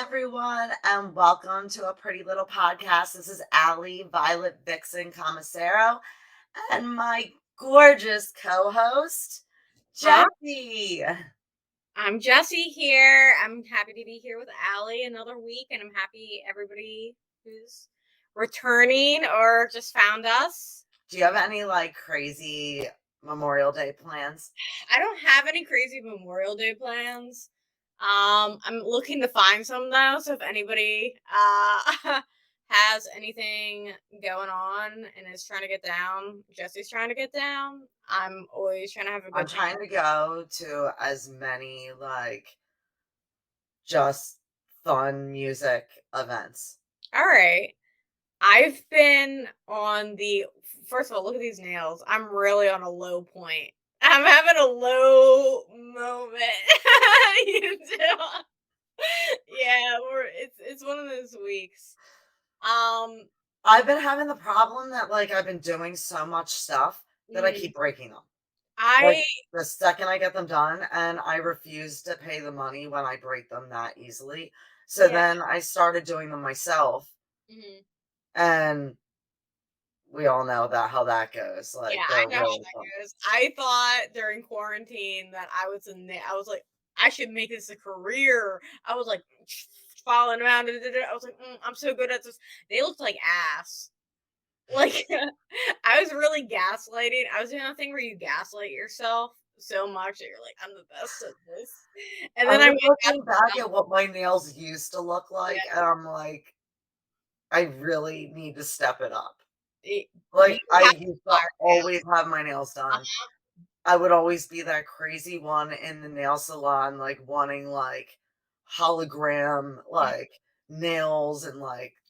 everyone, and welcome to a pretty little podcast. This is Allie, Violet Vixen Commissaro, and my gorgeous co host, Huh? Jessie. I'm Jessie here. I'm happy to be here with Allie another week, and I'm happy everybody who's returning or just found us. Do you have any crazy Memorial Day plans? I don't have any crazy Memorial Day plans. I'm looking to find some though, so if anybody has anything going on and is trying to get down, Jessie's trying to get down. I'm always trying to have a I'm good time. trying to go to as many just fun music events. All right. I've been on the first of all, look at these nails. I'm really on a low point. I'm having a low moment. You know? Yeah, it's one of those weeks. Um, I've been having the problem that I've been doing so much stuff that I mhm. keep breaking them. Like, I the second I get them done, and I refuse to pay the money when I break them that easily. So yeah. then I started doing them myself, Mhm. and we all know that how that goes. Yeah, They're I know how really that fun. goes. I thought during quarantine that I was like, I should make this a career. I was like following around. I was like, I'm so good at this. They looked like ass. Like I was really gaslighting. I was doing a thing where you gaslight yourself so much that you're like, I'm the best at this. And I then I was went got looking the back at what my nails used to look like, yeah, and I'm like, I really need to step it up. you I have used to fire always have my nails nails. done. I would always be that crazy one in the nail salon, wanting hologram nails and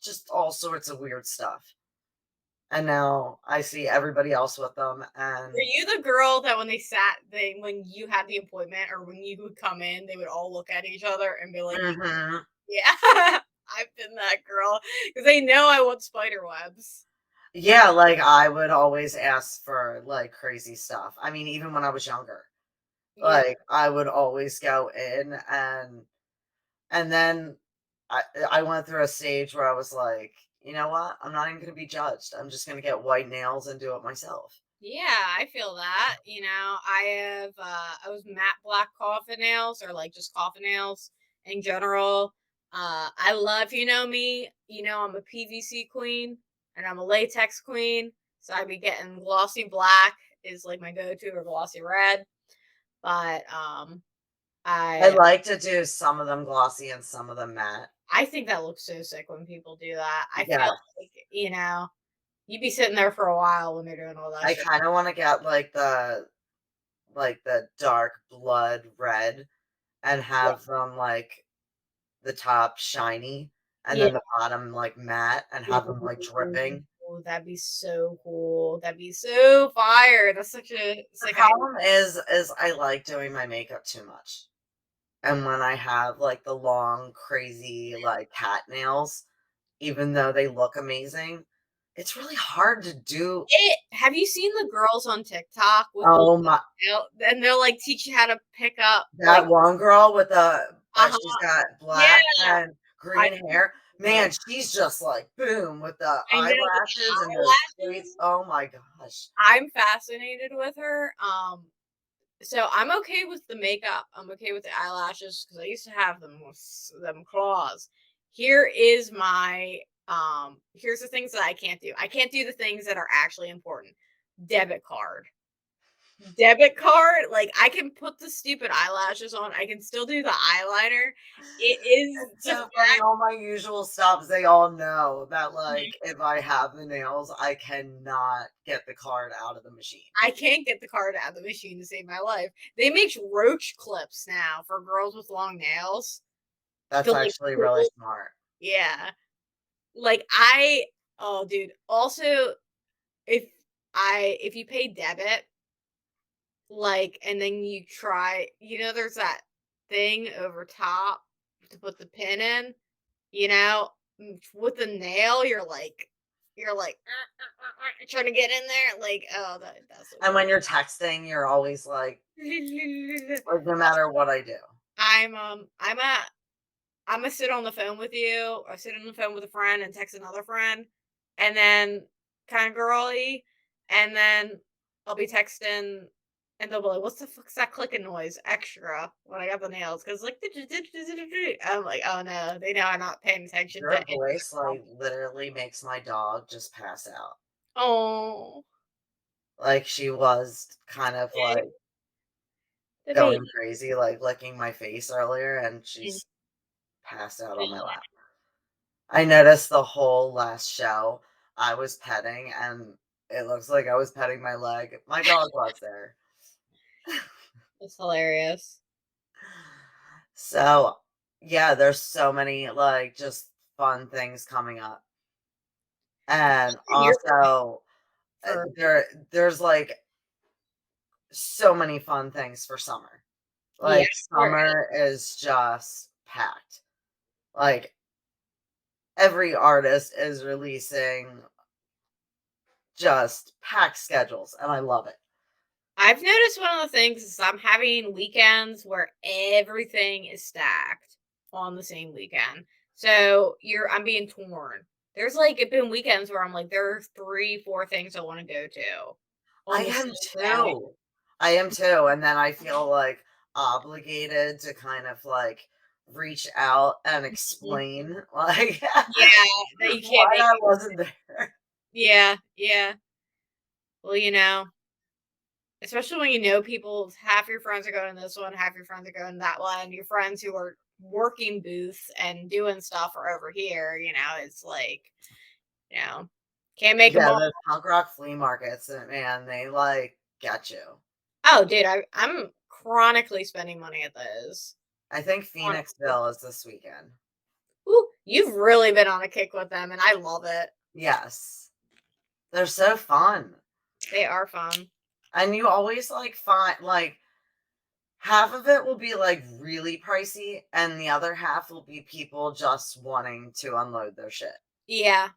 just all sorts of weird stuff. And now I see everybody else with them, Were and you the girl that when you had the appointment or when you would come in, they would all look at each other and be like, mhm. yeah, I've been that girl because they know I want spider webs. Yeah, I would always ask for crazy stuff. I mean, even when I was younger, Yeah. I would always go in, and then I went through a stage where I was like, you know what? I'm not even going to be judged. I'm just going to get white nails and do it myself. Yeah, I feel that. I was matte black coffin nails or like just coffin nails in general. I love me, I'm a PVC queen and I'm a latex queen. So I'd be getting glossy black is like my go-to or glossy red. But I I like to do some of them glossy and some of them matte. I think that looks so sick when people do that. I feel Yeah, like, you'd be sitting there for a while when they're doing all that I shit. kind of want to get the dark blood red and Yeah. have them the top shiny and Yeah. then the bottom matte and have them dripping. Ooh, that'd be so cool. That'd be so fire. That's such a The sick idea. problem is I like doing my makeup too much. And when I have the long, crazy cat nails, even though they look amazing, it's really hard to do. Have you seen the girls on TikTok with the Oh my, and they'll like teach you how to pick up like that one girl with she's uh-huh. got Yeah. black and I green hair. Man, she's just boom with the I know the eyelashes and those eyelashes. braids. Oh my gosh. I'm fascinated with her. So I'm okay with the makeup. I'm okay with the eyelashes because I used to have them with them claws. Here's the things that I can't do. I can't do the things that are actually important. Debit card. Debit card, like I can put the stupid eyelashes on. I can still do the eyeliner. It is It's the so funny. fact All my usual stops, they all know that if I have the nails, I cannot get the card out of the machine. I can't get the card out of the machine to save my life. They make roach clips now for girls with long nails That's to like actually really pull. smart. Yeah. Like I oh dude, also if if you pay debit, like and then you try, there's that thing over top to put the pin in, with the nail, you're like trying to get in there, like oh that's And when you're texting, you're always so no matter what I do. I'm Imma sit on the phone with you, or sit on the phone with a friend and text another friend, and then kinda girly, and then I'll be texting, and they'll be like, "What's the fuck's that clicking noise extra when I got the nails?" 'Cause like, I'm like, "Oh, no, they know I'm not paying attention to Your any of voice, this." like, literally makes my dog just pass out. Oh, Like, she was kind of, okay, like, the going baby. crazy, like, licking my face earlier, and Mm, she's passed out on my mm. lap. I noticed the whole last show I was petting, and it looks like I was petting my leg. My dog was there. That's hilarious. So, yeah, there's so many, like, just fun things coming up. And You're also, for there's, like, so many fun things for summer. yeah, Like, there summer is just packed. Like, every artist is releasing just packed schedules, and I love it. I've noticed one of the things is I'm having weekends where everything is stacked on the same weekend. So I'm being torn. There's like been weekends where I'm like, there are 3, 4 things I want to go to I on the am same day. too. I am too, and then I feel, like, obligated to kind of, like, reach out and Mhm. explain, like, Yeah, that you can't why make I it. wasn't there. Yeah, yeah. Well, especially when you know people, half your friends are going to this one, half your friends are going to that one. Your friends who are working booths and doing stuff are over here. It's like, you know, can't make them Yeah, all. the punk rock flea markets, man, they, like, get you. Oh, dude, I'm chronically spending money at those. I think Chronically. Phoenixville is this weekend. Ooh, you've really been on a kick with them, and I love it. Yes. They're so fun. They are fun. And you always, like, find, like, half of it will be, like, really pricey, and the other half will be people just wanting to unload their shit. Yeah,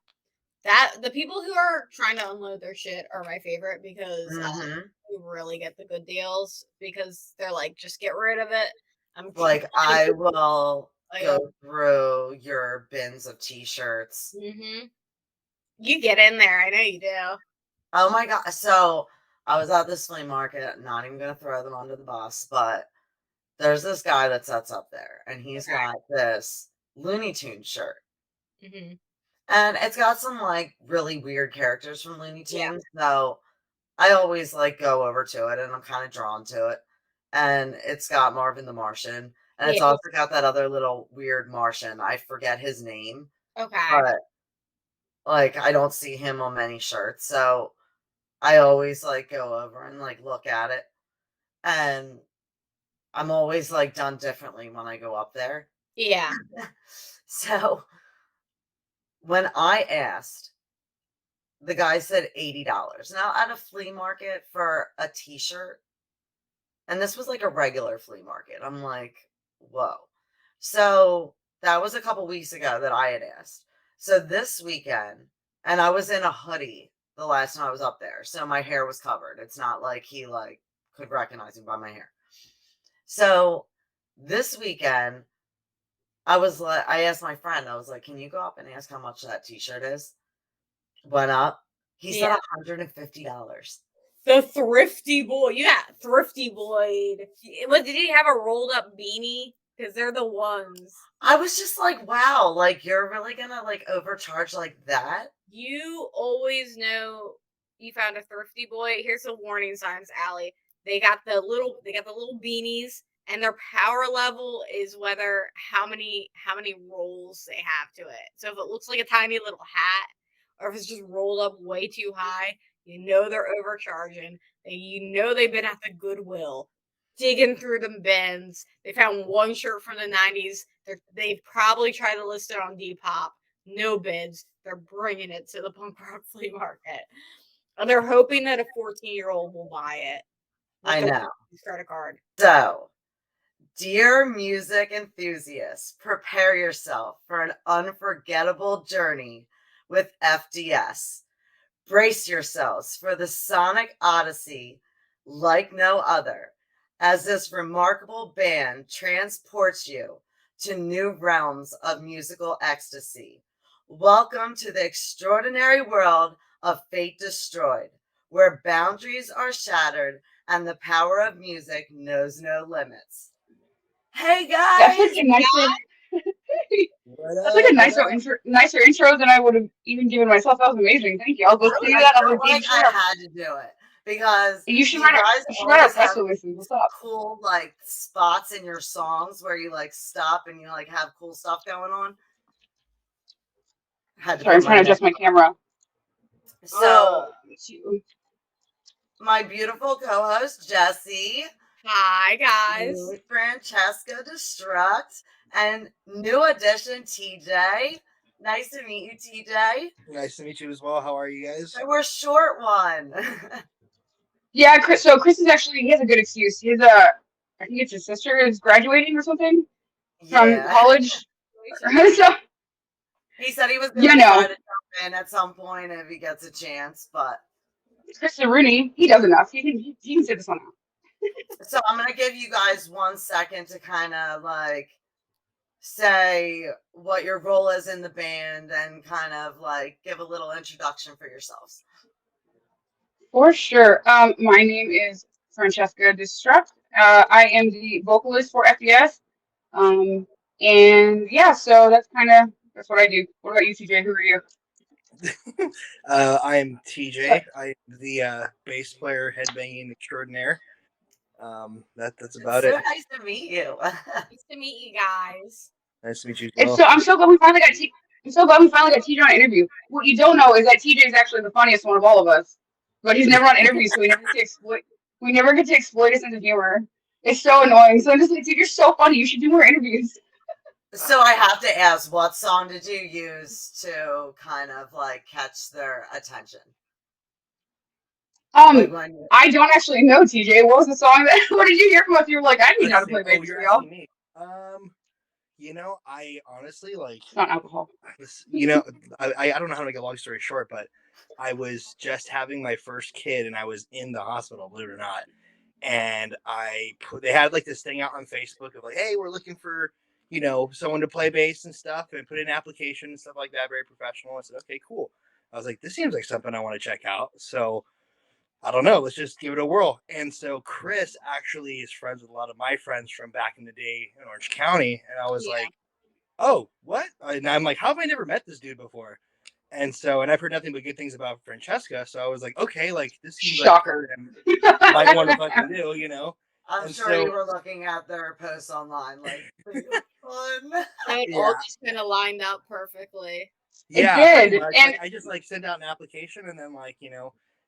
that the people who are trying to unload their shit are my favorite because Mhm. you really get the good deals because they're like, just get rid of it. I'm Like, trying I to. will I go through your bins of T-shirts. Mhm. You get in there, I know you do. Oh my god, so, I was at this flea market, not even gonna throw them under the bus, but there's this guy that sets up there, and he's Okay. got this Looney Tunes shirt, Mhm. and it's got some, like, really weird characters from Looney Yeah. Tunes, so I always, like, go over to it, and I'm kinda drawn to it, and it's got Marvin the Martian, and it's Yeah. also got that other little weird Martian, I forget his name, Okay. but, like, I don't see him on many shirts, so I always, like, go over and, like, look at it, and I'm always, like, done differently when I go up there. Yeah. So, when I asked, the guy said $80. Now, at a flea market for a T-shirt, and this was like a regular flea market. I'm like, whoa. So that was a couple weeks ago that I had asked. So this weekend, and I was in a hoodie the last time I was up there. So my hair was covered. It's not like he like could recognize me by my hair. So this weekend, I asked my friend, I was like, can you go up and ask how much that t-shirt is? Went up. He said Yeah. $150. The thrifty boy. Yeah, thrifty boy. What, did he have a rolled up beanie? Because they're the ones. I was just like, wow, like you're really gonna like overcharge like that? You always know you found a thrifty boy. Here's the warning signs, Allie. They got the little beanies, and their power level is whether how many rolls they have to it. So if it looks like a tiny little hat, or if it's just rolled up way too high, you know they're overcharging. And you know they've been at the Goodwill digging through them bins. They found one shirt from the 90s. They've probably tried to list it on Depop, no bids. They're bringing it to the punk rock flea market. And they're hoping that a 14-year-old will buy it with I their know. credit card. So, dear music enthusiasts, prepare yourself for an unforgettable journey with FDS. Brace yourselves for the sonic odyssey like no other, as this remarkable band transports you to new realms of musical ecstasy. Welcome to the extraordinary world of Fate DeStroyed, where boundaries are shattered and the power of music knows no limits. Hey That's like guys! a nicer. What That's like a up? What up? nicer intro than I would have even given myself. That was amazing. Thank you. I'll go see I that on felt the like page I up. had to do it because You should you write guys our always press have releases. these What's up? cool like spots in your songs where you like stop and you like have cool stuff going on. Had to Sorry, I'm put my trying to mic adjust my on. camera. So Shoot. my beautiful co-host Jesse, Hi, guys. me, Franccesca De Struct, and new addition TJ. Nice to meet you, TJ. Nice to meet you as well. How are you guys? So we're short one. Yeah, Chris. So Chris is actually he has a good excuse. His I think it's his sister is graduating or something from Yeah. college. Congratulations. So He said he was you gonna try know, to jump in at some point if he gets a chance, but Chris Rooney, he does enough. He can sit this one out. so I'm gonna give you guys 1 second to kind of like say what your role is in the band and kind of like give a little introduction for yourselves. For sure. My name is Franccesca De Struct. I am the vocalist for FDS. Um, and yeah, so that's what I do. What about you, TJ? Who are you? I am TJ. I'm the bass player, headbanging extraordinaire. That's It's about so it. nice to meet you. Nice to meet you guys. Nice to meet you as It's well. so I'm so glad we finally got I'm so glad we finally got TJ on an interview. What you don't know is that TJ is actually the funniest one of all of us, but he's never on interviews, so we never get to exploit his sense of humor. It's so annoying. So I'm just like, dude, you're so funny. You should do more interviews. So I have to ask, what song did you use to kind of like catch their attention? Like Um, when I don't actually know TJ. What was the song that? What did you hear from us? You were like, I need Let's how to see. play Oh, bass you're for y'all. asking me. I honestly like. It's not alcohol. I don't know how to make a long story short, but I was just having my first kid, and I was in the hospital, believe it or not. And they had like this thing out on Facebook of like, hey, we're looking for someone to play bass and stuff, and put in an application and stuff like that, very professional. I said, okay, cool. I was like, this seems like something I want to check out. So I don't know, let's just give it a whirl. And so Chris actually is friends with a lot of my friends from back in the day in Orange County, and I was Yeah. like, oh, what? And I'm like, how have I never met this dude before? And I've heard nothing but good things about Franccesca, so I was like, okay, like this seems like Shocker. something I might want to fucking do. I'm And sure you so were looking at their posts online, like think of fun. It all yeah, just kind of lined up perfectly. It yeah, pretty did, much. and Like I just like sent out an application, and then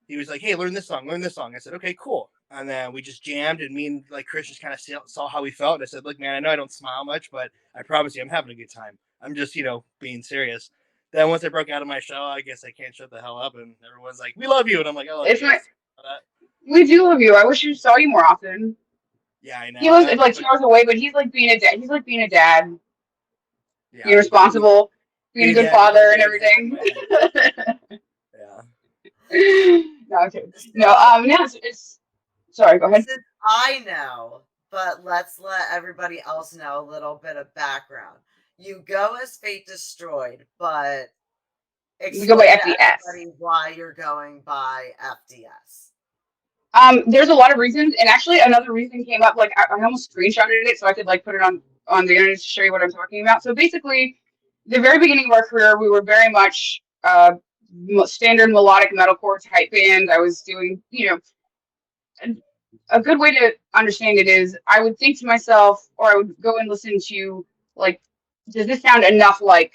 he was like, hey, learn this song, learn this song. I said, okay, cool. And then we just jammed, and me and like Chris just kind of saw how we felt. And I said, look, man, I know I don't smile much, but I promise you, I'm having a good time. I'm just being serious. Then once I broke out of my shell, I guess I can't shut the hell up, and everyone's like, we love you, and I'm like, I love it's you my. guys. We do love you. I wish we saw you more often. Yeah, I know. He lives like 2 hours away, but he's like being a dad. He's like being a dad, Yeah, being responsible, being a being a good dad, father, and being a dad, everything. yeah. No, okay. No, no, it's. Sorry, go ahead. Since I know, but let's let everybody else know a little bit of background. You go as Fate DeStroyed, but We go by explain to FDS. everybody why you're going by FDS. There's a lot of reasons, and actually another reason came up. Like I almost screenshotted it so I could like put it on the internet to show you what I'm talking about. So basically, the very beginning of our career, we were very much standard melodic metalcore type band. I was doing, a good way to understand it is I would think to myself, or I would go and listen to like, does this sound enough like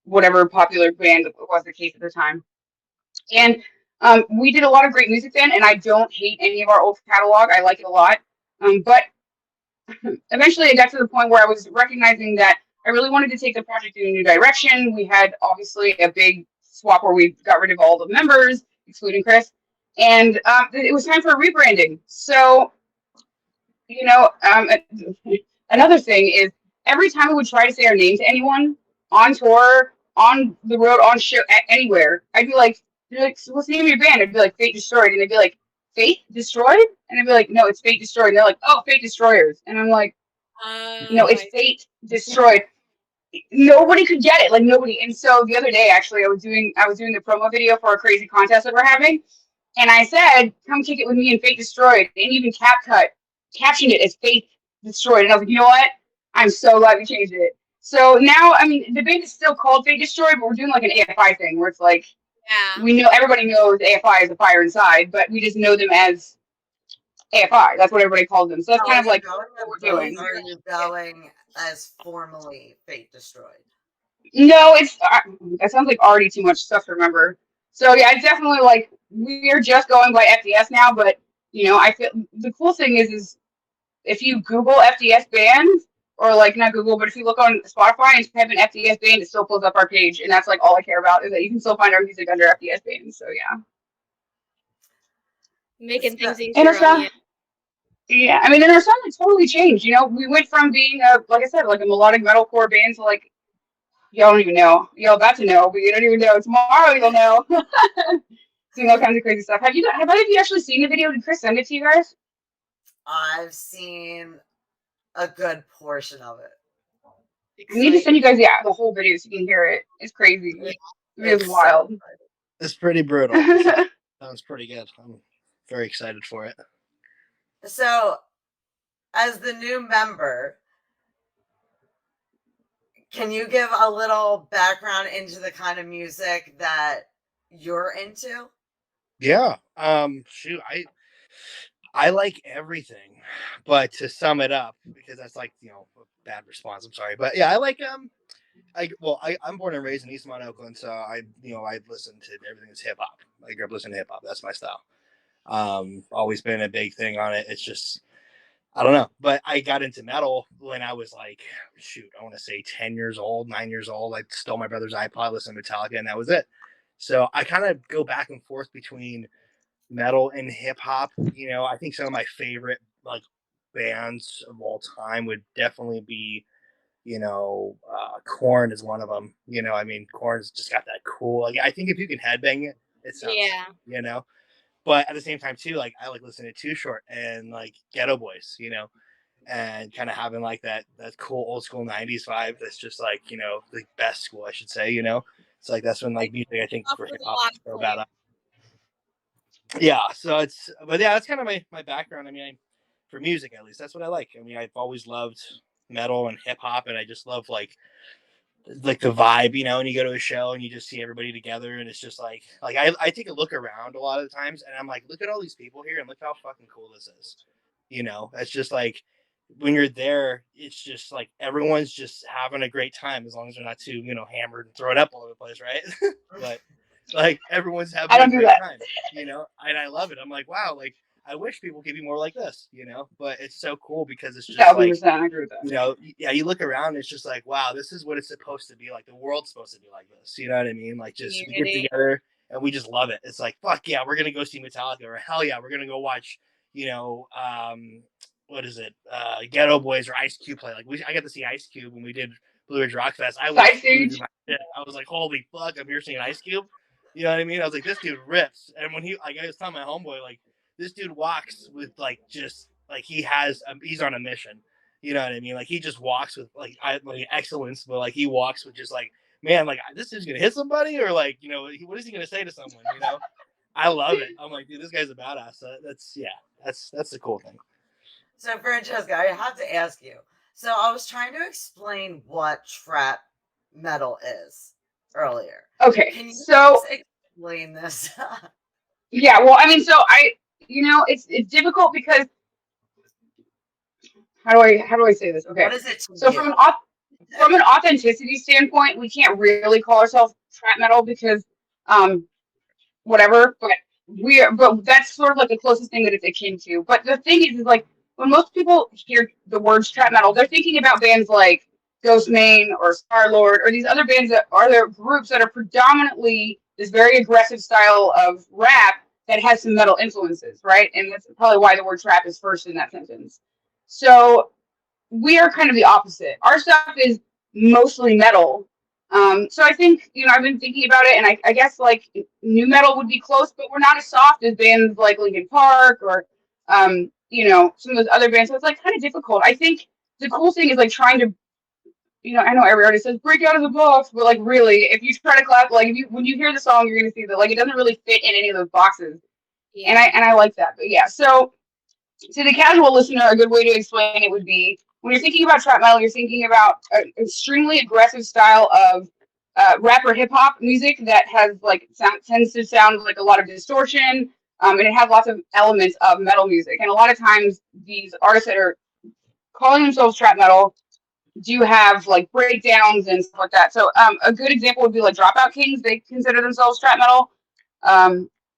whatever popular band was the case at the time? And we did a lot of great music then, and I don't hate any of our old catalog. I like it a lot. But eventually I got to the point where I was recognizing that I really wanted to take the project in a new direction. We had obviously a big swap where we got rid of all the members, excluding Chris. And it was time for a rebranding. So, you know, another thing is every time we would try to say our name to anyone on tour, on the road, on show, anywhere, I'd be like, they're like, so what's the name of your band? I'd be like, Fate Destroyed. And they'd be like, Fate Destroyed? And I'd be like, no, it's Fate Destroyed. And they're like, oh, Fate Destroyers. And I'm like, No, it's I Fate DeStroyed. Nobody could get it, like nobody. And so the other day, actually, I was doing the promo video for a crazy contest that we're having, and I said, "Come kick it with me and Fate Destroyed," and even CapCut captioned it as Fate Destroyed. And I was like, you know what? I'm so glad we changed it. So now, I mean, the band is still called Fate Destroyed, but we're doing like an AFI thing where it's like yeah. we know everybody knows AFI is a fire inside, but we just know them as AFI. That's what everybody calls them. So that's So kind are of you like going what as we're both, doing. or are you going as formally Fate Destroyed? No, it's that sounds like already too much stuff to remember. So yeah, it's definitely like we're just going by FDS now, but you know, I feel the cool thing is if you Google FDS band or like not Google, but if you look on Spotify and type in FDS band, it still pulls up our page, and that's like all I care about is that you can still find our music under FDS band. So yeah, Making things and our easier on sound, you. yeah, I mean, and our sound has totally changed. You know, we went from being a like I said, like a melodic metalcore band to like y'all don't even know, y'all about to know, but you don't even know. Tomorrow you'll know. Doing all kinds of crazy stuff. Have any of you actually seen the video? Did Chris send it to you guys? I've seen a good portion of it. I need to send Exciting. you guys the whole video so you can hear it. It's crazy. It- The video's It's so wild. exciting. It's pretty brutal. It sounds pretty good. I'm very excited for it. So, as the new member, can you give a little background into the kind of music that you're into? Yeah. Shoot, I like everything, but to sum it up, because that's like a bad response. I'm sorry, but yeah, I like I'm born and raised in Eastmont, Oakland, so I listen to everything that's hip hop. I grew up listening to hip hop. That's my style. Always been a big thing on it. It's just I don't know, but I got into metal when I was like, shoot, I want to say 10 years old, 9 years old. I stole my brother's iPod, listened to Metallica, and that was it. So I kind of go back and forth between metal and hip hop. I think some of my favorite like bands of all time would definitely be, Korn is one of them. I mean, Korn's just got that cool. Like, I think if you can headbang it, it sounds, Yeah. But at the same time too, like I like listening to Too Short and like Ghetto Boys, and kind of having like that cool old school '90s vibe. That's just like the best school, I should say. It's like that's when like music I think Off for with hip a hop lot is of so flavor. bad. Yeah, so but yeah, that's kind of my background. I mean, for music at least, that's what I like. I mean, I've always loved metal and hip hop, and I just love like the vibe, and you go to a show and you just see everybody together, and it's just like I take a look around a lot of the times, and I'm like, look at all these people here, and look how fucking cool this is. It's just like when you're there, it's just like everyone's just having a great time as long as they're not too hammered and throwing up all over the place, right? But like everyone's I having a don't do great that. time, and I love it. I'm like, wow, like I wish people could be more like this, but it's so cool because it's just like 1000%, I agree with that. yeah, you look around, it's just like, wow, this is what it's supposed to be like. The world's supposed to be like this. You know what I mean? Like, just we get Community. together and we just love it. It's like, fuck yeah, we're gonna go see Metallica, or hell yeah, we're gonna go watch, what is it, Ghetto Boys or Ice Cube play. Like, I got to see Ice Cube when we did Blue Ridge Rock Fest. I was Side losing stage. my shit. I was like, holy fuck, I'm here seeing Ice Cube. You know what I mean? I was like, this dude rips. And when I was telling my homeboy, like, this dude walks with like just like he's on a mission. You know what I mean? Like he just walks with like excellence, but like he walks with just like, man, like this dude's gonna hit somebody, or like what is he gonna say to someone? I love it. I'm like, dude, this guy's a badass. So that's the cool thing. So, Francesca, I have to ask you. So, I was trying to explain what trap metal is earlier. Okay, Can you so please explain this? yeah, well, I mean, so it's difficult because how do I say this? Okay, What is it to so you? from an authenticity standpoint, we can't really call ourselves trap metal because whatever, but that's sort of like the closest thing that it's akin to. But the thing is like when most people hear the words trap metal, they're thinking about bands like Ghostmain or Starlord or these other bands that are there groups that are predominantly this very aggressive style of rap that has some metal influences, right? And that's probably why the word trap is first in that sentence. So we are kind of the opposite. Our stuff is mostly metal. So I think, I've been thinking about it, and I guess like new metal would be close, but we're not as soft as bands like Linkin Park or, some of those other bands. So it's like kind of difficult. I think the cool thing is like trying to, I know every artist says break out of the box, but like really, if you try to clap, like when you hear the song, you're gonna see that like it doesn't really fit in any of those boxes, and I like that. But yeah, so to the casual listener, a good way to explain it would be when you're thinking about trap metal, you're thinking about an extremely aggressive style of rap or hip hop music that has like tends to sound like a lot of distortion, and it has lots of elements of metal music. And a lot of times, these artists that are calling themselves trap metal do have like breakdowns and stuff like that. So a good example would be like Dropout Kings. They consider themselves trap metal,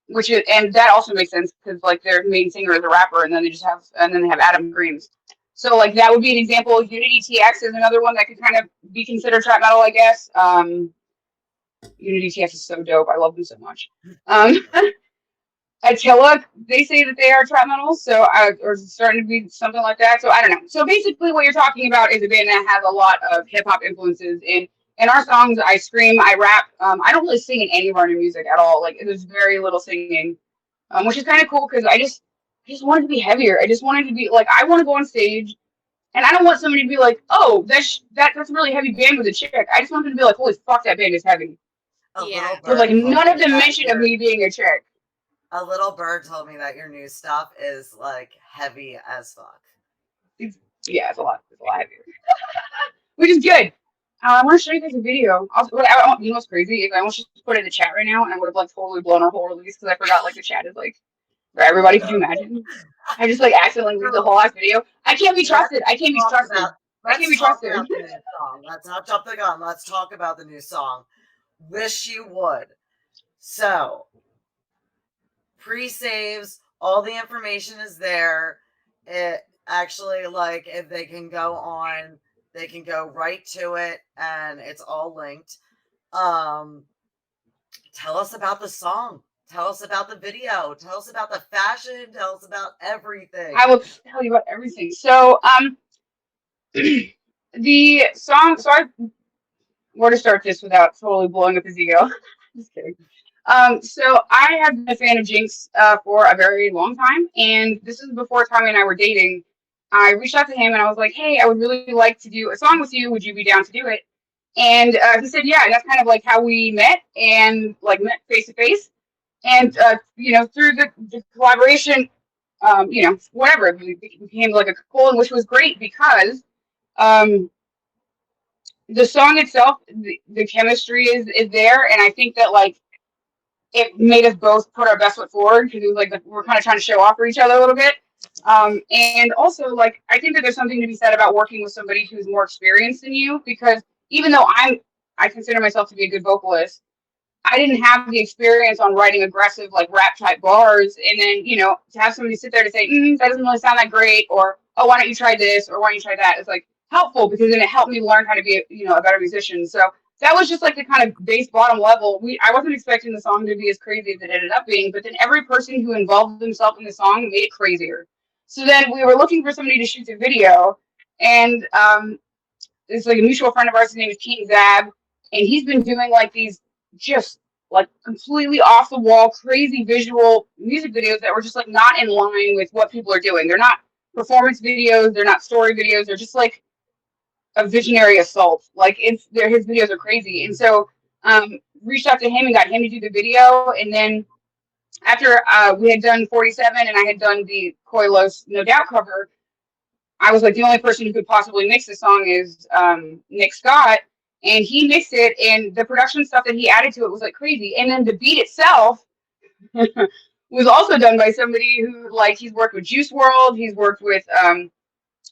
which is, and that also makes sense because like their main singer is a rapper, and then they have Adam Greens. So like that would be an example. Unity TX is another one that could kind of be considered trap metal, I guess. Unity TX is so dope. I love them so much. Attila, they say that they are trap metal, so or starting to be something like that. So I don't know. So basically, what you're talking about is a band that has a lot of hip hop influences in our songs. I scream, I rap. I don't really sing in any of our new music at all. Like there's very little singing, which is kind of cool because I just wanted to be heavier. I just wanted to be like I want to go on stage, and I don't want somebody to be like, oh, that's a really heavy band with a chick. I just want them to be like, holy fuck, that band is heavy. A little With bird like told none me of the that mention of me being a chick. A little bird told me that your new stuff is like heavy as fuck. Yeah, it's a lot heavier. Which is good. I want to show you guys a video. You know what's crazy? If I almost just put it in the chat right now, and I would have like totally blown our whole release because I forgot like the chat is like for everybody. Could you imagine? I just like accidentally leave the whole last video. I can't be trusted. I can't be trusted. I can't be trusted. Let's talk about the new song. Let's not jump the gun. Let's talk about the new song. Wish You Would. So, pre-saves, all the information is there. It actually, like, if they can go on, they can go right to it, and it's all linked. Tell us about the song. Tell us about the video. Tell us about the fashion. Tell us about everything. I will tell you about everything. So, the song. So where to start this without totally blowing up his ego? Just kidding. So I have been a fan of Jinx for a very long time, and this is before Tommy and I were dating. I reached out to him and I was like, "Hey, I would really like to do a song with you. Would you be down to do it?" And he said, "Yeah." And that's kind of like how we met and like met face to face. And through the collaboration, whatever, it became like a couple, which was great because the song itself, the chemistry is there, and I think that like it made us both put our best foot forward because it was like we're kind of trying to show off for each other a little bit. And also, like, I think that there's something to be said about working with somebody who's more experienced than you because even though I consider myself to be a good vocalist, I didn't have the experience on writing aggressive, like rap type bars. And then, to have somebody sit there to say, that doesn't really sound that great, or, oh, why don't you try this, or why don't you try that? It's like helpful because then it helped me learn how to be, a better musician. So that was just like the kind of base bottom level. I wasn't expecting the song to be as crazy as it ended up being, but then every person who involved themselves in the song made it crazier. So then we were looking for somebody to shoot the video, and it's like a mutual friend of ours. His name is King Zab, and he's been doing like these just like completely off the wall, crazy visual music videos that were just like not in line with what people are doing. They're not performance videos, they're not story videos, they're just like a visionary assault. Like his videos are crazy. And so reached out to him and got him to do the video. And then after we had done 47 and I had done the Koilos No Doubt cover, I was like, the only person who could possibly mix the song is Nick Scott. And he mixed it, and the production stuff that he added to it was like crazy. And then the beat itself was also done by somebody who, like, he's worked with Juice World, he's worked with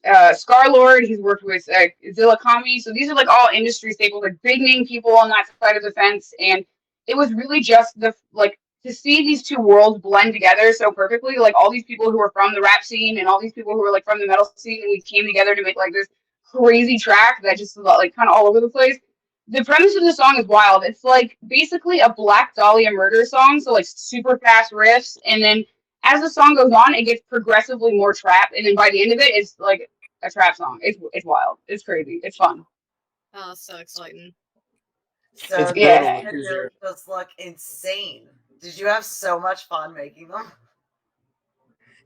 Scarlord, he's worked with Zilla Kami. So these are like all industry staples, like big name people on that side of the fence. And it was really just to see these two worlds blend together so perfectly, like all these people who were from the rap scene and all these people who were like from the metal scene, and we came together to make like this crazy track that just like kind of all over the place. The premise of the song is wild. It's like basically a Black Dahlia murder song, so like super fast riffs, and then as the song goes on, it gets progressively more trap, and then by the end of it, it's like a trap song. It's wild. It's crazy. It's fun. Oh, so exciting. So It's yeah, videos just look insane. Did you have so much fun making them?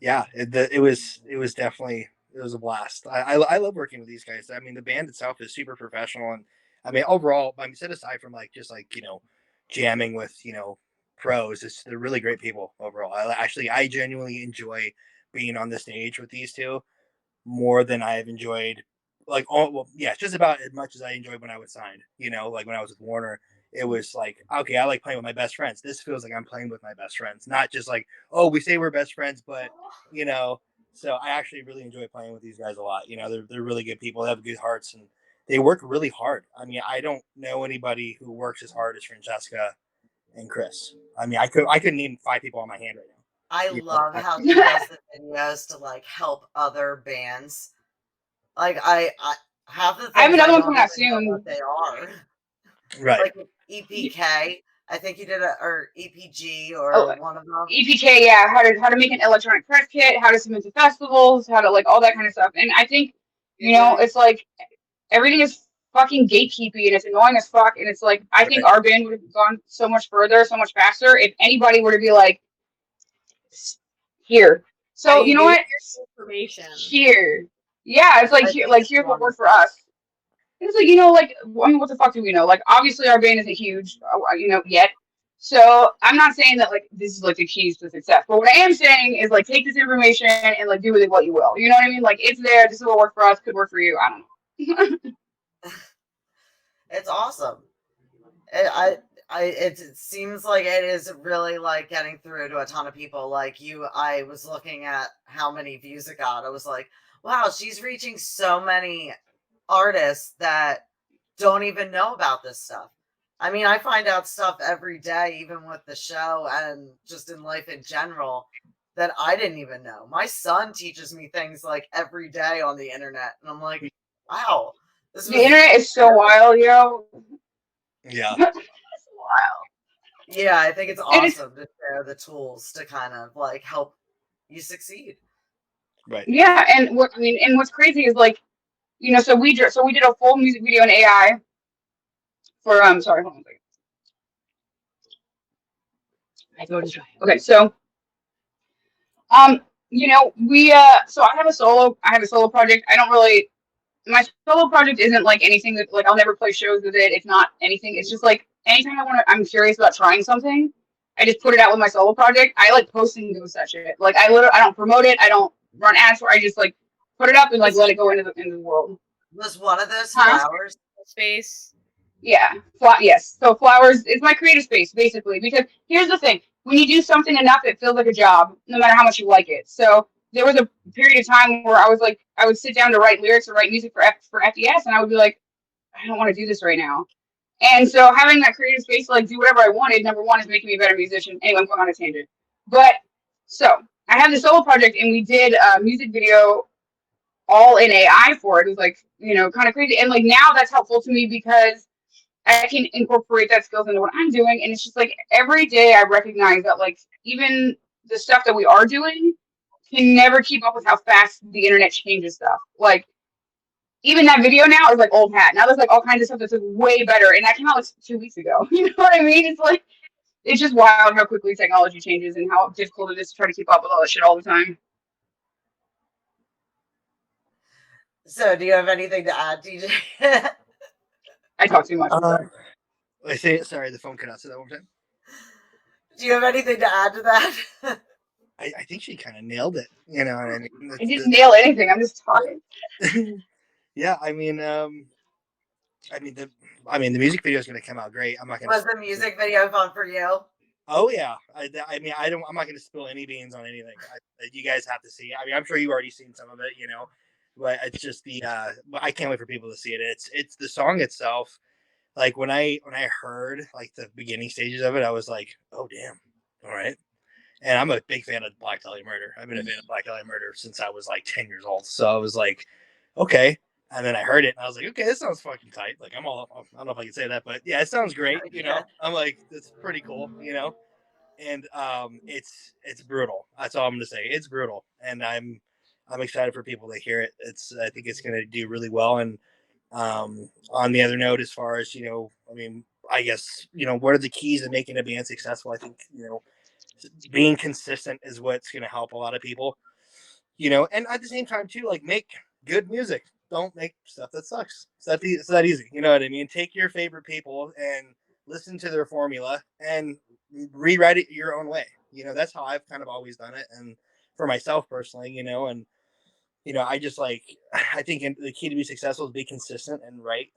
Yeah, it was definitely It was a blast. I love working with these guys. I mean, the band itself is super professional, and I mean, overall, I mean, set aside from like just like jamming with pros, they're really great people overall. I genuinely enjoy being on the stage with these two more than I've enjoyed. Like, yeah, it's just about as much as I enjoyed when I was signed. Like when I was with Warner, it was like, okay, I like playing with my best friends. This feels like I'm playing with my best friends, not just like, oh, we say we're best friends, but you know. So I actually really enjoy playing with these guys a lot. They're really good people. They have good hearts, and they work really hard. I mean, I don't know anybody who works as hard as Franccesca and Chris. I mean, I could name 5 people on my hand right now. I love how she does the videos to like help other bands. Like I half the things I have another one don't coming out even know soon. what they are. Right. Like EPK, I think you did or EPG or Oh, one of them. EPK, yeah, how to make an electronic press kit, how to submit to festivals, how to like all that kind of stuff. And I think, it's like everything is fucking gatekeepy and it's annoying as fuck. And it's like I think our band would have gone so much further, so much faster if anybody were to be like, here. So you know what? Information. Here. Yeah, it's like here's what worked for us. It's like, I mean, what the fuck do we know? Like, obviously, our band isn't huge, yet. So I'm not saying that like this is like the keys to success. But what I am saying is like take this information and like do with it what you will. You know what I mean? Like it's there. This is what worked for us. Could work for you. I don't know. It's awesome. It seems like it is really like getting through to a ton of people. Like I was looking at how many views it got. I was like, wow, she's reaching so many artists that don't even know about this stuff. I mean, I find out stuff every day, even with the show and just in life in general, that I didn't even know. My son teaches me things like every day on the internet, and I'm like, wow, The internet is so wild, yo. Yeah. It's wild. Yeah, I think it's awesome to share the tools to kind of like help you succeed. Right. Yeah, and what's crazy is like, so we did a full music video in AI for sorry, hold on a second. I thought it was dry. Okay, so so I have a solo project. I don't really my solo project isn't like anything that like I'll never play shows with it. It's not anything. It's just like anytime I'm curious about trying something, I just put it out with my solo project. I like posting those that shit. Like I don't promote it. I don't run ads for. I just like put it up and like let it go into the world. Was one of those flowers space? Yeah. Yes. So flowers is my creative space basically because here's the thing: when you do something enough, it feels like a job, no matter how much you like it. So there was a period of time where I would sit down to write lyrics or write music for FDS, and I would be like, I don't want to do this right now. And so having that creative space to like do whatever I wanted, number one, is making me a better musician. Anyway, I'm going on a tangent. But so I have the solo project, and we did a music video all in AI for it. It was like kind of crazy, and like now that's helpful to me because I can incorporate that skills into what I'm doing. And it's just like every day I recognize that like even the stuff that we are doing can never keep up with how fast the internet changes stuff. Like even that video now is like old hat. Now there's like all kinds of stuff that's like way better. And that came out like 2 weeks ago. You know what I mean? It's like it's just wild how quickly technology changes and how difficult it is to try to keep up with all that shit all the time. So do you have anything to add, DJ? I talk too much. I say it. Sorry, the phone cut out. Say that one more time. Do you have anything to add to that? I think she kind of nailed it. You know what I mean? I didn't nail anything. I'm just talking. Yeah, I mean, the music video is going to come out great. I'm not going. Was the music video fun for you? Oh yeah, I mean, I'm not going to spill any beans on anything. You guys have to see. I mean, I'm sure you've already seen some of it, but it's just I can't wait for people to see it. It's the song itself. Like when I heard like the beginning stages of it, I was like, oh damn, all right. And I'm a big fan of Black Dahlia Murder. I've been a fan of Black Dahlia Murder since I was like 10 years old. So I was like, okay. And then I heard it and I was like, okay, this sounds fucking tight. Like I don't know if I can say that, but yeah, it sounds great. I'm like, it's pretty cool, and it's brutal. That's all I'm going to say. It's brutal. And I'm excited for people to hear it. I think it's going to do really well. And on the other note, as far as, I guess, what are the keys to making a band successful? I think, being consistent is what's going to help a lot of people. you know, and at the same time too, like make good music. Don't make stuff that sucks. It's that easy. You know what I mean? Take your favorite people and listen to their formula and rewrite it your own way. You know, that's how I've kind of always done it. And for myself personally, you know, and you know, I just like, I think the key to be successful is be consistent and write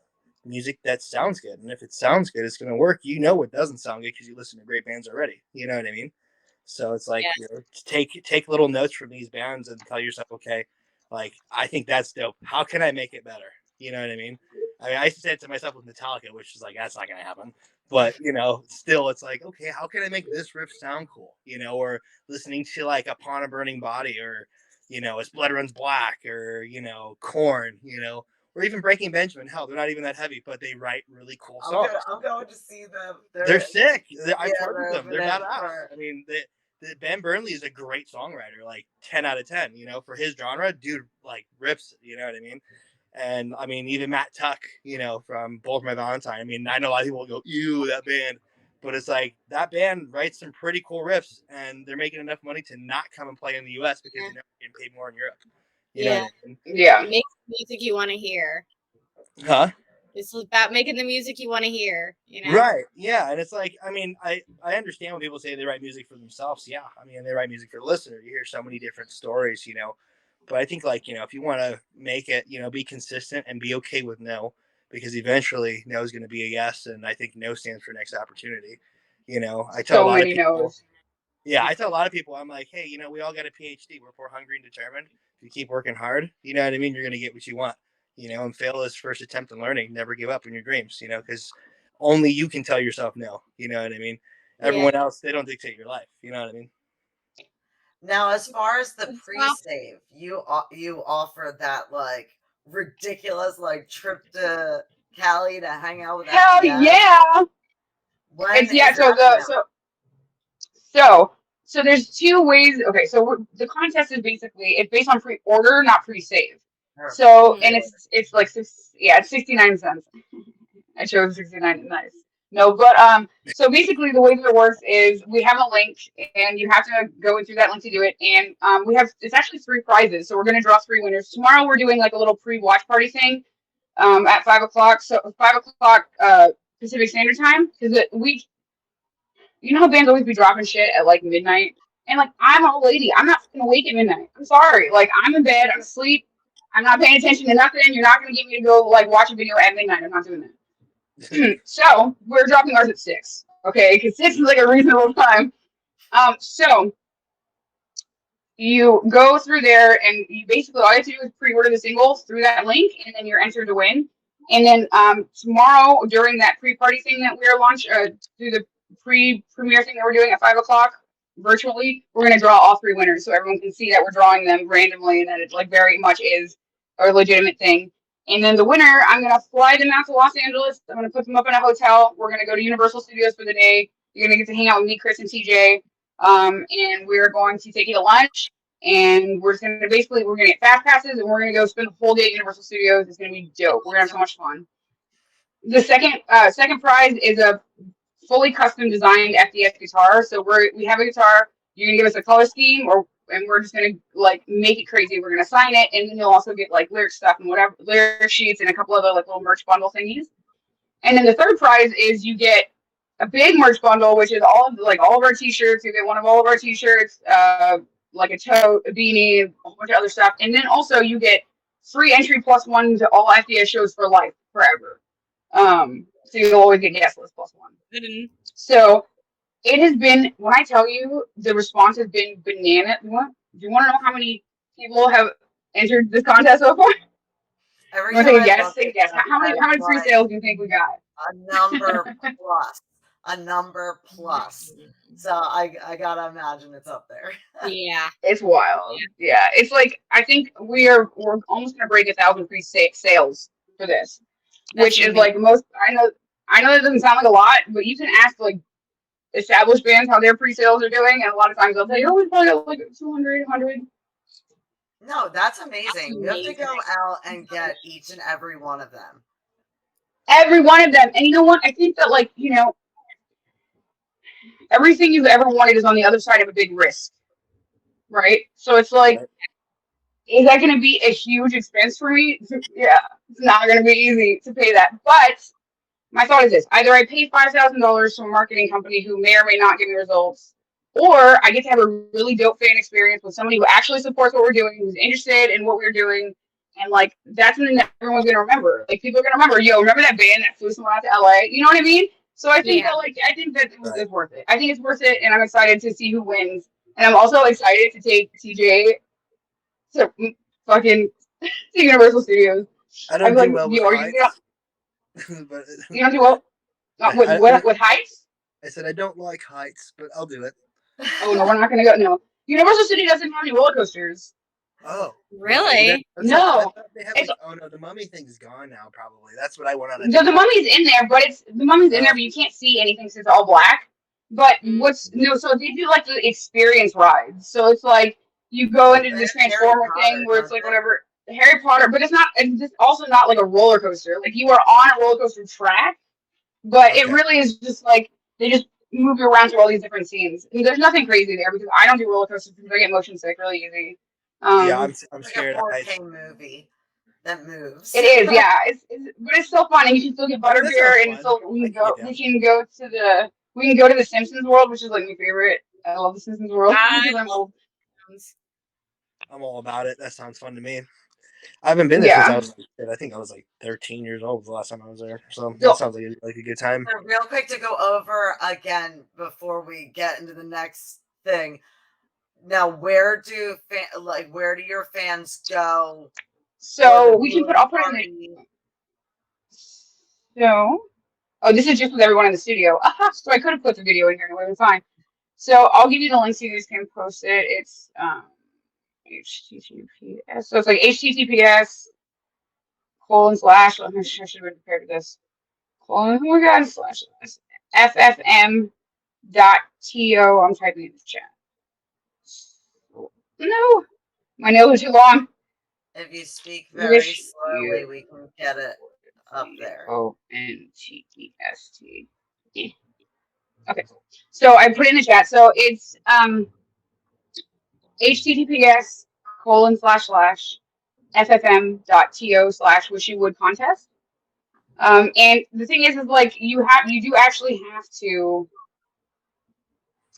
music that sounds good. And if it sounds good, it's going to work. You know, it doesn't sound good because you listen to great bands already. You know what I mean? So it's like, Yeah. you know, take little notes from these bands and tell yourself, okay, like I think that's dope. How can I make it better? You know what I mean? I used to say it to myself with Metallica, which is like that's not gonna happen. But you know, still, it's like, okay, how can I make this riff sound cool? You know, or listening to like Upon a Burning Body, or you know, As Blood Runs Black, or you know, Korn, you know, or even Breaking Benjamin. Hell, they're not even that heavy, but they write really cool songs. I'm going to see them. They're sick. I've yeah, toured with them. They're they're badass. I mean, Ben Burnley is a great songwriter, like 10 out of 10, you know, for his genre, dude, like rips, you know what I mean? And I mean, even Matt Tuck, you know, from Both My Valentine. I mean, I know a lot of people will go, ew, that band. But it's like that band writes some pretty cool riffs and they're making enough money to not come and play in the US because they're getting paid more in Europe. You know what I mean? Yeah. It makes music you want to hear. Huh? It's about making the music you want to hear, you know? Right. Yeah. And it's like, I mean, I understand when people say they write music for themselves. Yeah. I mean, they write music for the listener. You hear so many different stories, you know. But I think, like, you know, if you want to make it, you know, be consistent and be okay with no, because eventually no is going to be a yes. And I think no stands for next opportunity. You know, I tell a So lot of many people, no's. yeah, I tell a lot of people, I'm like, hey, you know, we all got a PhD. We're hungry and determined. If you keep working hard, you know what I mean? You're going to get what you want, you know, and fail is first attempt in learning. Never give up in your dreams, you know, because only you can tell yourself no, you know what I mean? Everyone else, they don't dictate your life, you know what I mean? Now, as far as the Well, pre-save, you offered that like ridiculous like trip to Cali to hang out with Hell FDS. yeah! When It's yeah. is So that so there's two ways. Okay, so the contest is basically it's based on pre-order, not pre-save. now? So and it's like it's 69 cents. I chose 69. Nice. No, but so basically the way that it works is we have a link and you have to go through that link to do it. And we have it's actually 3 prizes. So we're gonna draw 3 winners. Tomorrow we're doing like a little pre-watch party thing at 5 o'clock. So 5 o'clock Pacific Standard Time because you know how bands always be dropping shit at like midnight? And like I'm an old lady. I'm not fucking awake at midnight. I'm sorry. Like I'm in bed, I'm asleep, I'm not paying attention to nothing. You're not gonna get me to go like watch a video at midnight. I'm not doing that. So we're dropping ours at 6. Okay, because 6 is like a reasonable time. So you go through there and you basically all you have to do is pre-order the singles through that link and then you're entered to win. And then tomorrow during that pre-party thing that we're through the pre-premiere thing that we're doing at 5 o'clock virtually, we're gonna draw all 3 winners so everyone can see that we're drawing them randomly and that it like very much is a legitimate thing. And then the winner, I'm gonna fly them out to Los Angeles. I'm gonna put them up in a hotel. We're gonna go to Universal Studios for the day. You're gonna get to hang out with me, Chris, and TJ. And we're going to take you to lunch. And we're just gonna we're gonna get fast passes and we're gonna go spend the whole day at Universal Studios. It's gonna be dope. We're gonna have so much fun. The second prize is a fully custom designed FDS guitar. So we have a guitar. You're gonna give us a color scheme, and we're just gonna like make it crazy. We're gonna sign it, and then you'll also get like lyric stuff and whatever lyric sheets and a couple other like little merch bundle thingies. And then the third prize is you get a big merch bundle, which is all of our t-shirts. You get one of all of our t-shirts, like a tote, a beanie, a whole bunch of other stuff, and then also you get free entry +1 to all FDS shows for life, forever. So you'll always get guest list +1. So it has been, when I tell you, the response has been banana. Do you want to know how many people have entered this contest so far? Every You want time to take a I guess? look Take a guess. at them, How many pre-sales do you think we got? a number plus, a number plus. So I gotta imagine it's up there. Yeah. It's wild. Yeah, it's like I think we're almost gonna break 1,000 pre-sales for this, which is like most. I know that doesn't sound like a lot, but you can ask like established bands how their pre-sales are doing, and a lot of times they'll tell you, "Oh, we probably got like 200, 100." No, that's amazing. You have to go amazing. out and get each and every one of them. Every one of them, and you know what? I think that everything you've ever wanted is on the other side of a big risk, right? So it's like is that going to be a huge expense for me? Yeah, it's not going to be easy to pay that. But my thought is this: either I pay $5,000 to a marketing company who may or may not give me results, or I get to have a really dope fan experience with somebody who actually supports what we're doing, who's interested in what we're doing, and like that's something that everyone's gonna remember. Like people are gonna remember, yo, remember that band that flew someone out to LA? You know what I mean? So I think that I think that it's worth it. I think it's worth it, and I'm excited to see who wins. And I'm also excited to take TJ to fucking to Universal Studios. I don't I'm do like, well with yo, are you gonna? heights. But You don't do well with heights? I said I don't like heights, but I'll do it. Oh no, we're not gonna go. No, Universal City doesn't have any roller coasters. Oh, Really? No, they have it's like, oh no, the mummy thing is gone now. Probably that's what I went on. the mummy's in there, but the mummy's in there, but you can't see anything since it's all black. But so they do like the experience rides. So it's like you go into the Transformer thing where it's like whatever Harry Potter, but it's just also not like a roller coaster. Like you are on a roller coaster track, but it really is just like they just move you around through all these different scenes. And there's nothing crazy there because I don't do roller coasters because I get motion sick really easy. Yeah, I'm scared like of a heights. 4K movie that moves. It is, yeah. But it's still fun, and you can still get butterbeer, and so we can go to the Simpsons World, which is like my favorite. I love the Simpsons World because I'm old. I'm all about it. That sounds fun to me. I haven't been there since I was I think I was like 13 years old the last time I was there. So that sounds like a good time. So real quick to go over again before we get into the next thing. Now, where do your fans go? So we can I'll put it in the. So, this is just with everyone in the studio. So I could have put the video in here anyway. We're fine. So I'll give you the link so you guys can post it. It's HTTPS. So it's like HTTPS : I should have been prepared for this. /FFM.to. I'm typing in the chat. No, my notes are too long. If you speak very slowly, we can get it up there. ONTEST. Okay, so I put it in the chat. So it's HTTPS : /FFM.to/wishyouwould contest. And the thing is like you do actually have to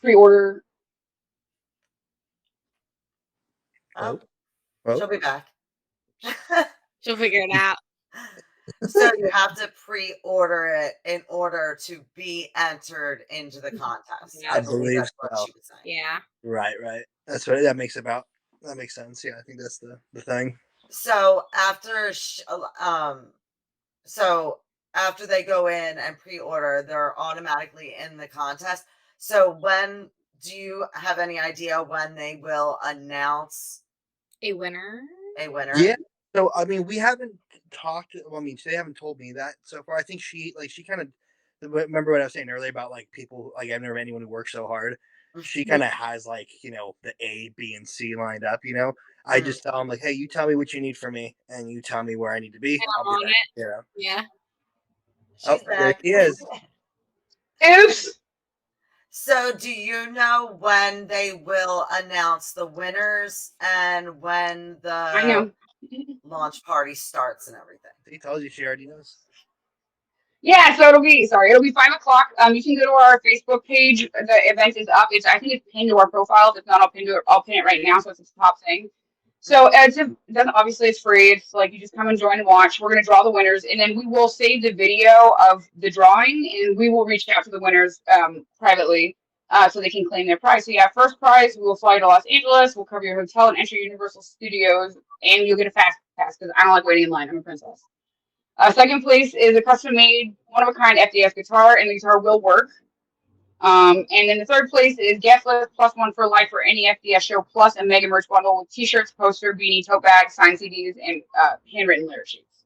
pre-order. Oh, she'll be back. She'll figure it out. So you have to pre-order it in order to be entered into the contest. Yeah. I believe that's what she was saying. Yeah. Right. That's what that makes sense. Yeah, I think that's the thing. So after after they go in and pre-order, they're automatically in the contest. So when do you have any idea when they will announce a winner? Yeah. So I mean, we haven't talked. Well, I mean, they haven't told me that so far. I think she kind of remember what I was saying earlier about like people like I've never met anyone who works so hard. She kind of has like the A, B, and C lined up. I just tell them like, hey, you tell me what you need from me, and you tell me where I need to be. I'll be there. Yeah. Oh, there he is. Oops. So do you know when they will announce the winners and when the launch party starts and everything? He tells you she already knows. Yeah, so it'll be 5:00. You can go to our Facebook page. The event is up. I think it's pinned to our profiles. If not, I'll pin it right now, so it's the top thing. So then obviously it's free. It's like you just come and join and watch. We're gonna draw the winners, and then we will save the video of the drawing, and we will reach out to the winners privately so they can claim their prize. So yeah, first prize, we will fly to Los Angeles. We'll cover your hotel and enter Universal Studios, and you'll get a fast pass because I don't like waiting in line. I'm a princess. Second place is a custom-made, one-of-a-kind FDS guitar, and the guitar will work. And then the third place is guest list +1 for life for any FDS show, plus a mega merch bundle with t-shirts, poster, beanie, tote bags, signed CDs, and handwritten lyric sheets.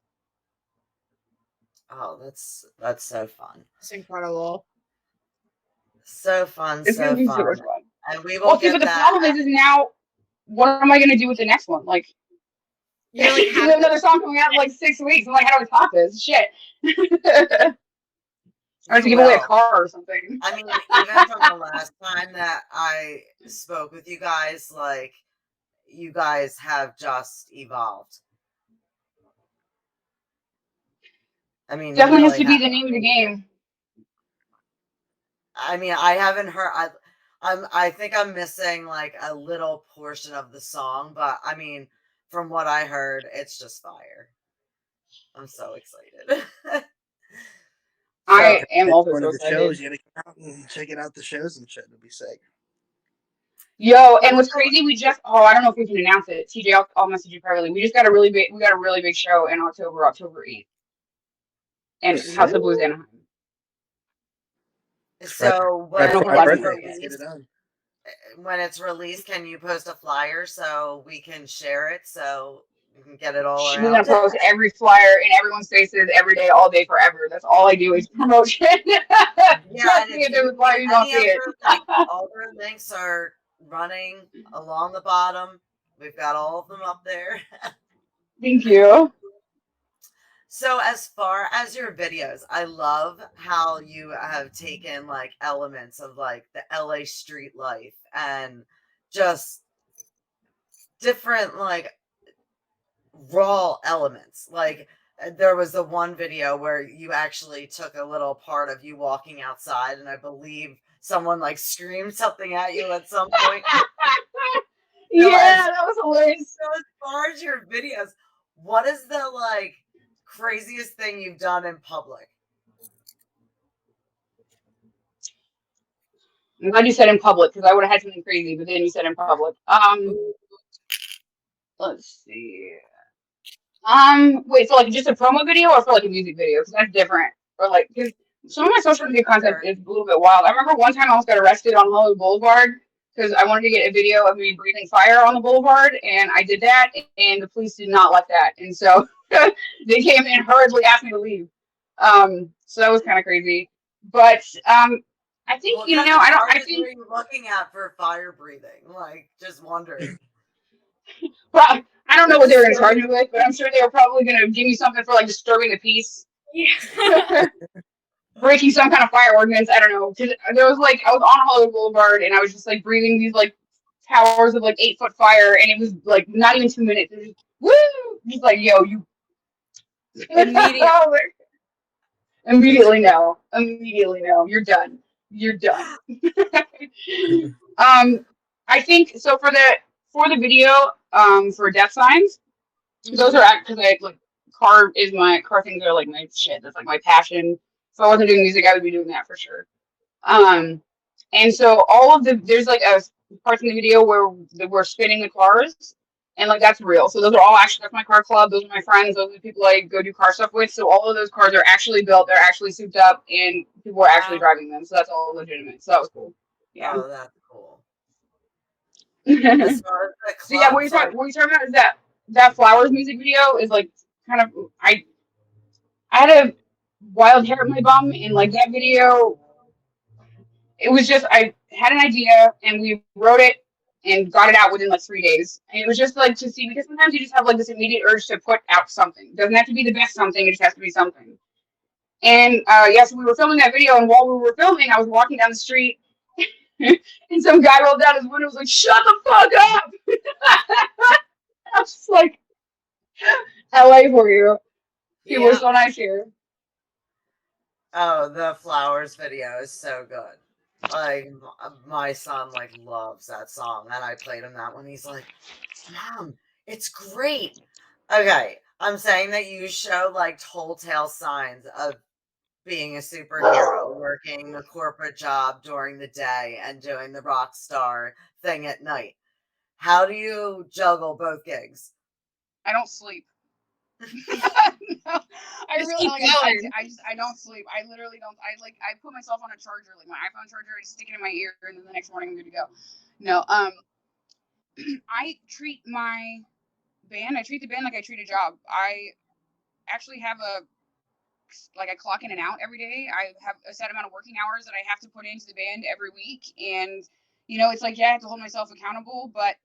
Oh, that's so fun. It's incredible. So fun. It's gonna be so much fun. And we will but the problem is now, what am I gonna do with the next one? Like, you're like, we have another song coming out in like 6 weeks. I'm like, how do I top this? Shit. I have to give away a car or something. I mean, even from the last time that I spoke with you guys, like, you guys have just evolved. I mean, you Definitely has really to be have. the name of the game. I mean, I haven't heard. I think I'm missing like a little portion of the song, but I mean, from what I heard, it's just fire. I'm so excited. I So, am also One so of the shows, excited. you gotta come out and check it out. The shows and shit, it'll be sick. Yo, so and what's what's crazy, we just, I don't know if we can announce it. TJ, I'll message you privately. We got a really big show in October 8th. And House of Blues Anaheim. so Right Local before my live it's birthday, music. let's get it released, done. when it's released, can you post a flyer so we can share it so we can get it all We're gonna around? post every flyer in everyone's faces every day, all day, forever. That's all I do is promotion. Yeah, Trust and me, if if there's you a need flyer, you don't any see it. other, like, all their links are running along the bottom. We've got all of them up there. Thank you. So as far as your videos, I love how you have taken like elements of like the LA street life and just different like raw elements. Like there was the one video where you actually took a little part of you walking outside, and I believe someone like screamed something at you at some point. So Yeah, that was hilarious. as far as your videos, what is the like craziest thing you've done in public? I'm glad you said in public because I would have had something crazy, but then you said in public. Let's see. Wait, so like just a promo video or for like a music video? Because that's different. Or like, because some of my social media content Sure. is a little bit wild. I remember one time I almost got arrested on Hollywood Boulevard because I wanted to get a video of me breathing fire on the boulevard, and I did that, and the police did not like that, and so they came and hurriedly asked me to leave. So that was kind of crazy. But I think What kind of I don't. I charges think. were you looking at for fire breathing? Like, just wondering. Well, I don't know what they were going to charge Disturbing. me with, but I'm sure they were probably going to give me something for like disturbing the peace, Yeah. breaking some kind of fire ordinance. I don't know. Because there was like, I was on Hollywood Boulevard and I was just like breathing these like towers of like 8-foot fire, and it was like not even 2 minutes. It was just, woo! Just like, yo, you. Immediate. Immediately no. Immediately no. You're done. You're done. I think so for the video, for death signs. Those are because I like car things are like my shit. That's like my passion. If I wasn't doing music, I would be doing that for sure. And so all of there's like a parts in the video where we're spinning the cars, and like that's real. So those are all actually, that's my car club. Those are my friends. Those are the people I go do car stuff with. So all of those cars are actually built. They're actually souped up, and people are actually Wow. driving them. So that's all legitimate. So that was cool. Yeah. Oh, that's cool. So As far as the yeah, clubs, like, what you're talking about is that Flowers music video is like kind of I had a wild hair at my bum in like that video. It was just I had an idea and we wrote it and got it out within like 3 days. And it was just like to see, because sometimes you just have like this immediate urge to put out something. It doesn't have to be the best something, it just has to be something. And so we were filming that video, and while we were filming, I was walking down the street and some guy rolled down his window and was like, "Shut the fuck up!" I was just like, LA for you. People are Yeah. so nice here. oh, the flowers video is so good. Like, my son like loves that song, and I played him that one. He's like, "Mom, it's great." Okay, I'm saying that you show like telltale signs of being a superhero, working a corporate job during the day and doing the rock star thing at night. How do you juggle both gigs? I don't sleep. No, I Just really keep like. going. I don't sleep. I literally don't. I put myself on a charger, like my iPhone charger. I stick it in my ear, and then the next morning I'm good to go. No, I treat my band. I treat the band like I treat a job. I actually have I clock in and out every day. I have a set amount of working hours that I have to put into the band every week, and it's like, yeah, I have to hold myself accountable, but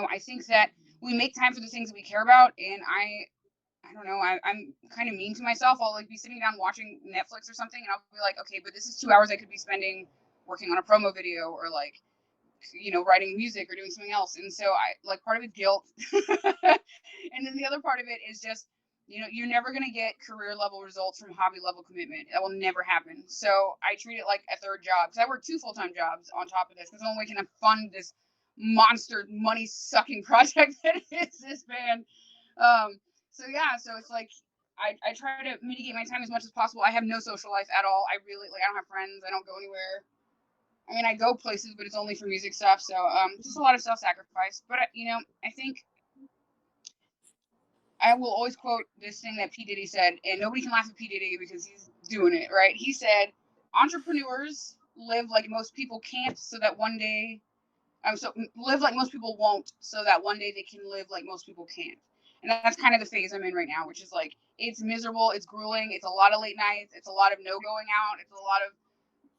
I think that we make time for the things that we care about, and I don't know. I'm kind of mean to myself. I'll like be sitting down watching Netflix or something, and I'll be like, okay, but this is 2 hours I could be spending working on a promo video or like writing music or doing something else. And so I like part of it's guilt. And then the other part of it is just, you're never going to get career level results from hobby level commitment. That will never happen. So I treat it like a third job, because I work 2 full-time jobs on top of this, because the only way can fund this monster money sucking project that is this band. So it's like I try to mitigate my time as much as possible. I have no social life at all. I don't have friends. I don't go anywhere. I mean, I go places, but it's only for music stuff. So just a lot of self-sacrifice. But I think I will always quote this thing that P. Diddy said, and nobody can laugh at P. Diddy because he's doing it, right? He said, entrepreneurs live like most people can't, so that one day, live like most people won't, so that one day they can live like most people can't. And that's kind of the phase I'm in right now, which is like, it's miserable, it's grueling, it's a lot of late nights, it's a lot of no going out, it's a lot of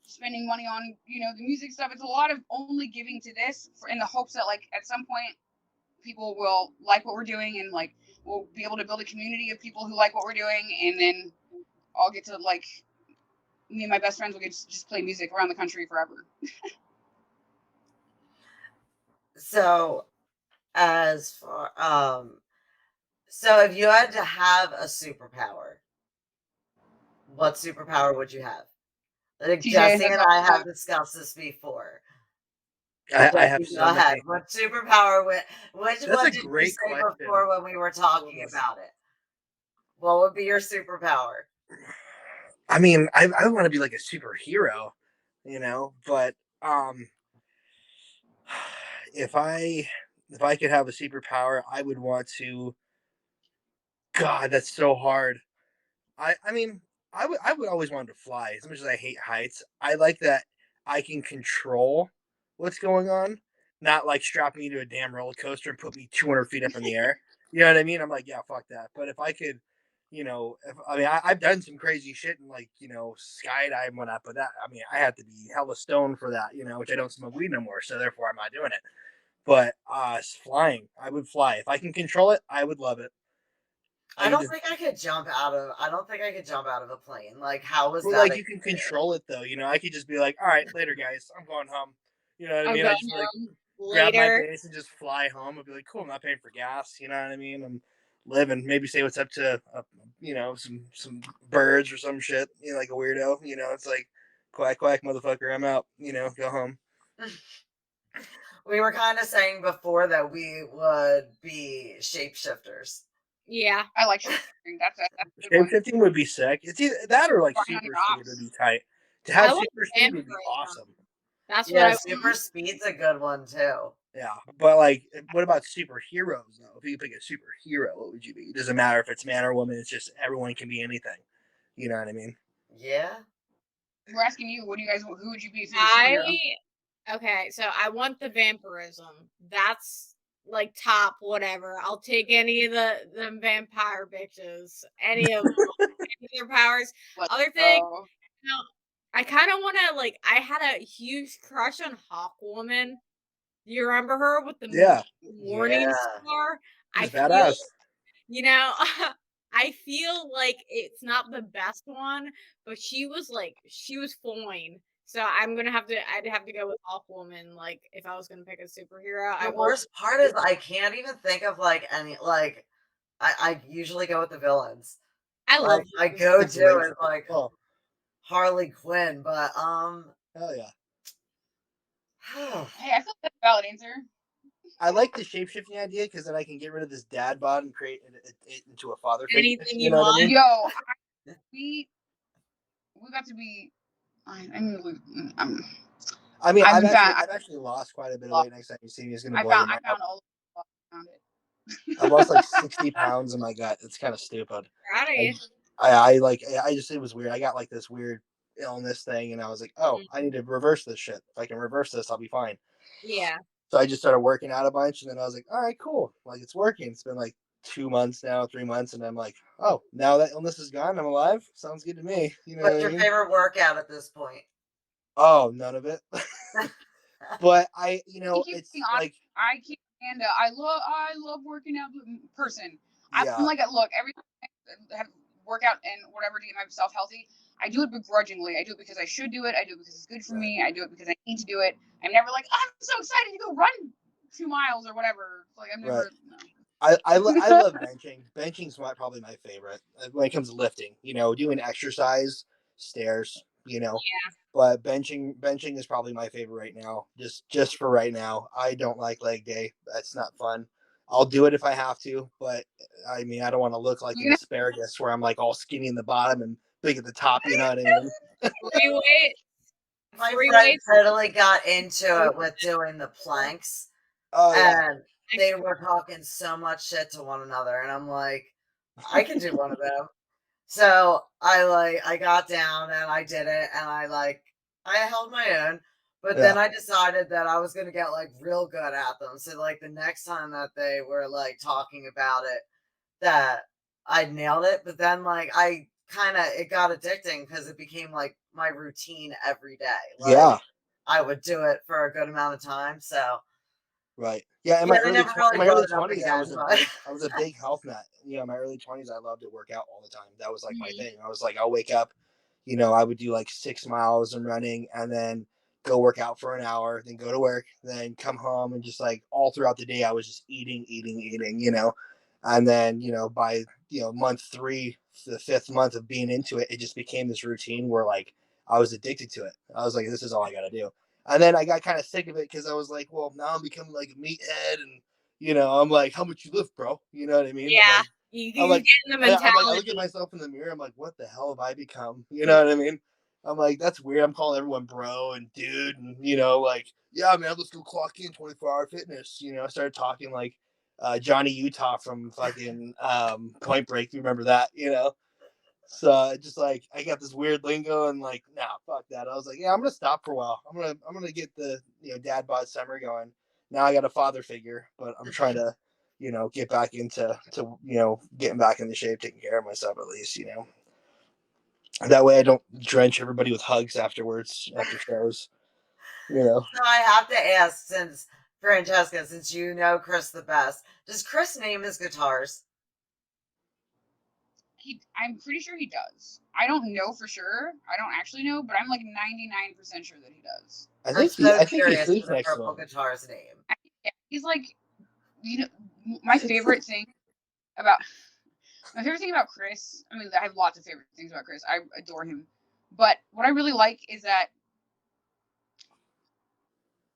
spending money on, the music stuff. It's a lot of only giving to this in the hopes that like at some point people will like what we're doing, and like we'll be able to build a community of people who like what we're doing, and then I'll get to like me and my best friends will get to just play music around the country forever. So as far so if you had to have a superpower, what superpower would you have? Like TJ, Jesse that's and all. I have discussed this before. I have Jesse, so go ahead. many. What superpower which That's one a did you great say question. before when we were talking about it? What would be your superpower? I mean, I want to be like a superhero, but if I could have a superpower, I would want to. God, that's so hard. I mean, I would always want to fly. As much as I hate heights, I like that I can control what's going on, not like strap me to a damn roller coaster and put me 200 feet up in the air. You know what I mean? I'm like, yeah, fuck that. But if I could, I've done some crazy shit and like, skydive and whatnot, but I have to be hella stoned for that, which I don't smoke weed no more, so therefore I'm not doing it. But flying, I would fly. If I can control it, I would love it. I don't think I could jump out of a plane. Like, how was Well, that like you can control it though, I could just be like, all right, later guys, I'm going home. You know what I I'm mean? I going just like home grab my later. base and just fly home. I'd be like, cool, I'm not paying for gas. You know what I mean? I'm living. Maybe say what's up to some birds or some shit. Like a weirdo. It's like quack quack, motherfucker. I'm out. Go home. We were kind of saying before that we would be shapeshifters. Yeah, I like shapeshifting. That's a good Shape one. shifting would be sick. It's either that or like Flying on super your speed would ops. be tight. To I have like super speed would be vampirism. awesome. That's what Yeah, I. super speed's a good one too. Yeah, but like, what about superheroes though? If you could pick a superhero, what would you be? It doesn't matter if it's man or woman. It's just everyone can be anything. You know what I mean? Yeah. We're asking you, who would you be if you're a I superhero? okay, so I want the vampirism. That's like top whatever. I'll take any of the vampire bitches. Any of them. Any of their powers. Let's Other thing, go. I kind of want to like. I had a huge crush on Hawkwoman. Do you remember her with the Yeah, morning Yeah. star? I she's feel, badass. I feel like it's not the best one, but she was fine. So I'd have to go with Hawkwoman. Like if I was gonna pick a superhero, I The will. worst part is I can't even think of like any like I usually go with the villains. I love Like my those. That's a go-to great. is like Oh, Harley Quinn, but hell yeah! Hey, I feel that's a valid answer. I like the shape shifting idea because then I can get rid of this dad bod and create it into a father figure. Anything You you know what I want. mean? Yo, we got to be. I'm I mean, I've found I've actually lost quite a bit of weight. Next time you see me, it's gonna blow your I mind. found all found it. I've lost like 60 pounds in my gut. It's kind of stupid. Proud of you. I just, it was weird. I got like this weird illness thing, and I was like, oh, I need to reverse this shit. If I can reverse this, I'll be fine. Yeah. So I just started working out a bunch, and then I was like, all right, cool. Like it's working. It's been like 2 months now, 3 months, and I'm like, oh, now that illness is gone, I'm alive. Sounds good to me. You know what's what I your mean? favorite workout at this point? Oh, none of it. But it's Being honest, like, I can't stand it. I love working out person. I'm yeah, like, look, every time I have workout and whatever to get myself healthy, I do it begrudgingly. I do it because I should do it. I do it because it's good for me. I do it because I need to do it. I'm never like, I'm so excited to go run 2 miles or whatever. Like I'm never. No. I love benching. Benching's probably my favorite when it comes to lifting. Doing exercise, stairs. But benching is probably my favorite right now. Just for right now. I don't like leg day. That's not fun. I'll do it if I have to, but I mean, I don't want to look like an asparagus where I'm like all skinny in the bottom and big at the top. You know what I mean? Free weight. My Free friend weights. totally got into it with doing the planks. Oh yeah. And they were talking so much shit to one another. And I'm like, I can do one of them. So I got down and I did it. And I held my own. But then I decided that I was going to get like real good at them. So like the next time that they were like talking about it, that I nailed it. But then like it got addicting because it became like my routine every day. Like, I would do it for a good amount of time. So right. Yeah, in yeah, my they early never really my brought early it up 20s, again. I was a big health nut. In my early 20s, I loved to work out all the time. That was like my Mhm. thing. I was like, I'll wake up, I would do like 6 miles and running, and then go work out for an hour, then go to work, then come home, and just like all throughout the day, I was just eating, and then by month 3, the 5th month of being into it, it just became this routine where like I was addicted to it. I was like, this is all I got to do. And then I got kind of sick of it because I was like, well, now I'm becoming like a meathead, and I'm like, how much you lift, bro? You know what I mean? Yeah, I'm you like, get in the mentality. I look at myself in the mirror. I'm like, what the hell have I become? You know what I mean? I'm like, that's weird. I'm calling everyone bro and dude, and like, yeah, man, let's go clock in 24-hour fitness. I started talking like Johnny Utah from fucking Point Break. You remember that? So just like I got this weird lingo and like, nah, fuck that. I was like, yeah, I'm gonna stop for a while. I'm gonna get the dad bod summer going. Now I got a father figure, but I'm trying to get back into getting back into shape, taking care of myself at least. That way I don't drench everybody with hugs afterwards after shows. So I have to ask, since Franccesca, since you know Chris the best, does Chris name his guitars? I'm pretty sure he does. I don't know for sure. I don't actually know, but I'm like 99% sure that he does. I I'm think so he curious sleeps for the next to purple him. guitar's name. He's like, my favorite thing about Chris. I mean, I have lots of favorite things about Chris. I adore him, but what I really like is that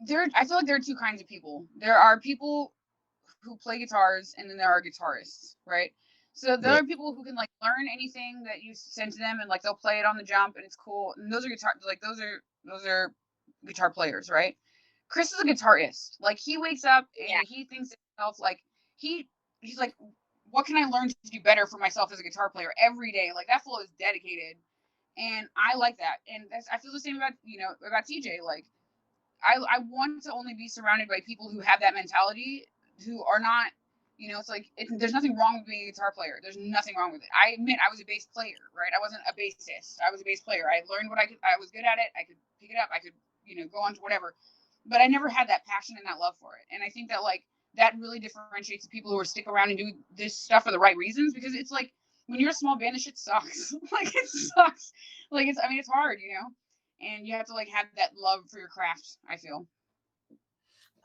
I feel like there are two kinds of people. There are people who play guitars, and then there are guitarists, right? So there are people who can like learn anything that you send to them, and like they'll play it on the jump, and it's cool. And those are guitar players, right? Chris is a guitarist. Like he wakes up and he thinks to himself like he's like, what can I learn to do better for myself as a guitar player every day? Like that flow is dedicated, and I like that. And I feel the same about TJ. Like I want to only be surrounded by people who have that mentality, who are not, it's like, there's nothing wrong with being a guitar player. There's nothing wrong with it. I admit I was a bass player, right? I wasn't a bassist. I was a bass player. I learned what I was good at it. I could pick it up. I could, go on to whatever. But I never had that passion and that love for it. And I think that like, that really differentiates the people who are stick around and do this stuff for the right reasons, because it's like, when you're a small band, this shit sucks. Like it sucks. Like it's hard, and you have to like have that love for your craft, I feel.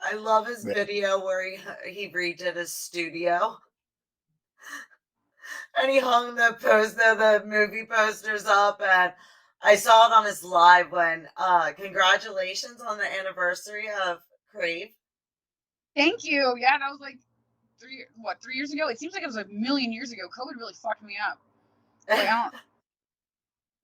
I love his video where he redid his studio. And he hung the movie posters up, and I saw it on his live when congratulations on the anniversary of Crave. Thank you. Yeah, that was like 3 years ago? It seems like it was a million years ago. COVID really fucked me up. Like I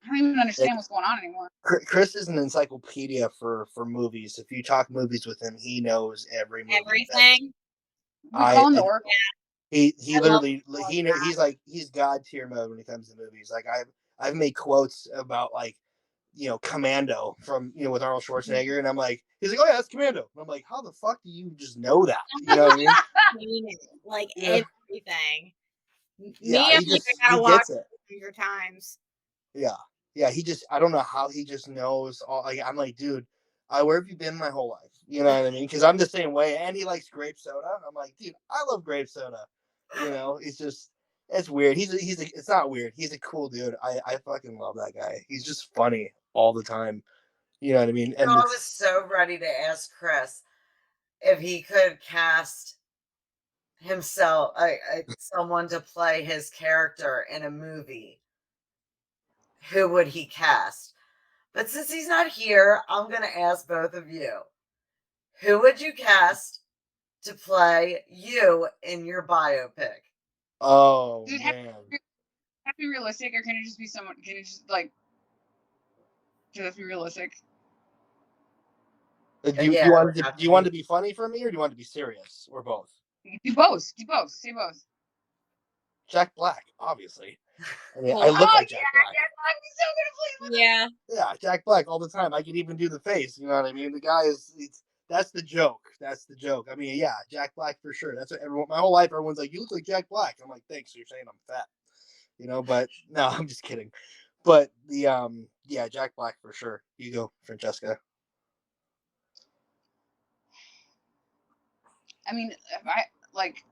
don't even understand what's going on anymore. Chris is an encyclopedia for movies. If you talk movies with him, he knows every movie. Everything. We call him the Oracle. He literally he's God tier mode when it comes to movies. Like I've made quotes about like Commando from with Arnold Schwarzenegger, and I'm like, he's like, oh yeah, that's Commando. And I'm like, how the fuck do you just know that? You know what I mean? Like everything. Yeah, Me, he gotta watch gets it 100 times. Yeah. I don't know how he just knows all. Like I'm like, dude, where have you been my whole life? You know what I mean? Because I'm the same way. And he likes grape soda. And I'm like, dude, I love grape soda. It's just It's weird. It's not weird. He's a cool dude. I fucking love that guy. He's just funny all the time. You know what I mean? I was so ready to ask Chris if he could cast himself, someone to play his character in a movie. Who would he cast? But since he's not here, I'm going to ask both of you. Who would you cast to play you in your biopic? Oh, Does it man. have to be realistic, or can it just be someone? Can it just like? Does it have to be realistic? Do you Yeah, want it to be funny for me, or do you want it to be serious, or both? Do both. Do both. Say both. Jack Black, obviously. I mean, Hold I on. look like Jack Black. I'd be so gonna play. Yeah. Yeah, Jack Black all the time. I can even do the face. You know what I mean? The guy that's the joke. That's the joke. I mean, yeah, Jack Black for sure. That's what everyone. My whole life, everyone's like, "You look like Jack Black." I'm like, "Thanks." You're saying I'm fat, you know? But no, I'm just kidding. But yeah, Jack Black for sure. You go, Franccesca. I mean, if